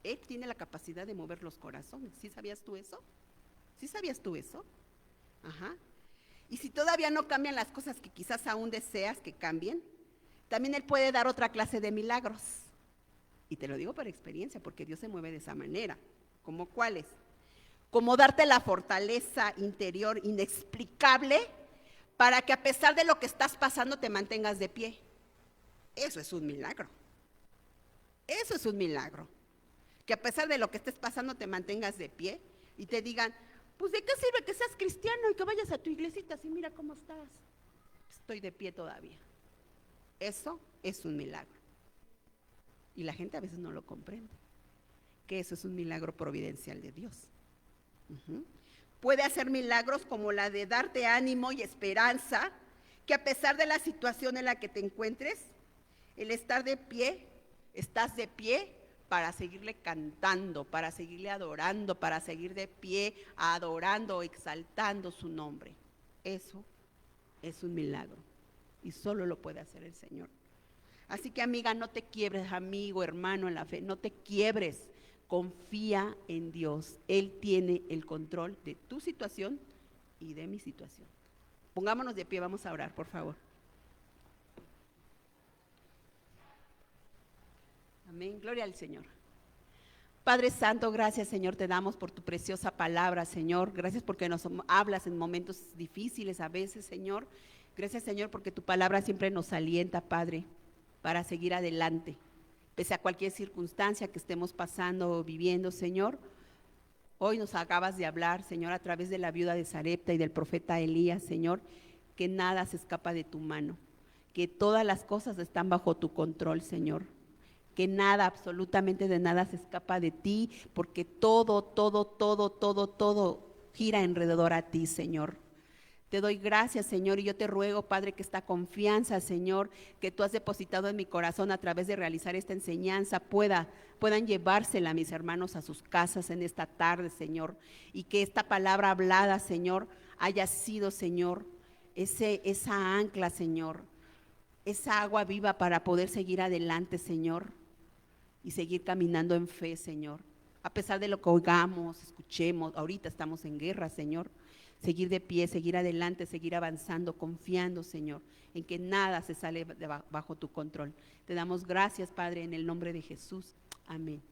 [SPEAKER 1] Él tiene la capacidad de mover los corazones. ¿Sí sabías tú eso? ¿Sí sabías tú eso? Ajá. Y si todavía no cambian las cosas que quizás aún deseas que cambien, también Él puede dar otra clase de milagros. Y te lo digo por experiencia, porque Dios se mueve de esa manera. ¿Cómo cuáles? Como darte la fortaleza interior inexplicable para que a pesar de lo que estás pasando te mantengas de pie. Eso es un milagro. Eso es un milagro. Que a pesar de lo que estés pasando te mantengas de pie y te digan, pues ¿de qué sirve que seas cristiano y que vayas a tu iglesita si mira cómo estás? estoy de pie todavía. Eso es un milagro. Y la gente a veces no lo comprende, que eso es un milagro providencial de Dios. Puede hacer milagros como la de darte ánimo y esperanza, que a pesar de la situación en la que te encuentres, el estar de pie, estás de pie para seguirle cantando, para seguirle adorando, para seguir de pie adorando, exaltando su nombre. Eso es un milagro y solo lo puede hacer el Señor. Así que, amiga, no te quiebres, amigo, hermano en la fe, no te quiebres. Confía en Dios. Él tiene el control de tu situación y de mi situación. Pongámonos de pie, vamos a orar, por favor. Amén, gloria al Señor. Padre Santo, gracias, Señor, te damos por tu preciosa palabra, Señor. Gracias porque nos hablas en momentos difíciles a veces, Señor. Gracias, Señor, porque tu palabra siempre nos alienta, Padre, para seguir adelante. Pese a cualquier circunstancia que estemos pasando o viviendo, Señor, hoy nos acabas de hablar, Señor, a través de la viuda de Sarepta y del profeta Elías, Señor, que nada se escapa de tu mano, que todas las cosas están bajo tu control, Señor, que nada, absolutamente de nada se escapa de ti, porque todo gira alrededor a ti, Señor. Te doy gracias, Señor, y yo te ruego, Padre, que esta confianza, Señor, que tú has depositado en mi corazón a través de realizar esta enseñanza, puedan llevársela a mis hermanos a sus casas en esta tarde, Señor, y que esta palabra hablada, Señor, haya sido, Señor, esa ancla, Señor, esa agua viva para poder seguir adelante, Señor, y seguir caminando en fe, Señor. A pesar de lo que oigamos, escuchemos, ahorita estamos en guerra, Señor. Seguir de pie, seguir adelante, seguir avanzando, confiando, Señor, en que nada se sale bajo tu control. Te damos gracias, Padre, en el nombre de Jesús. Amén.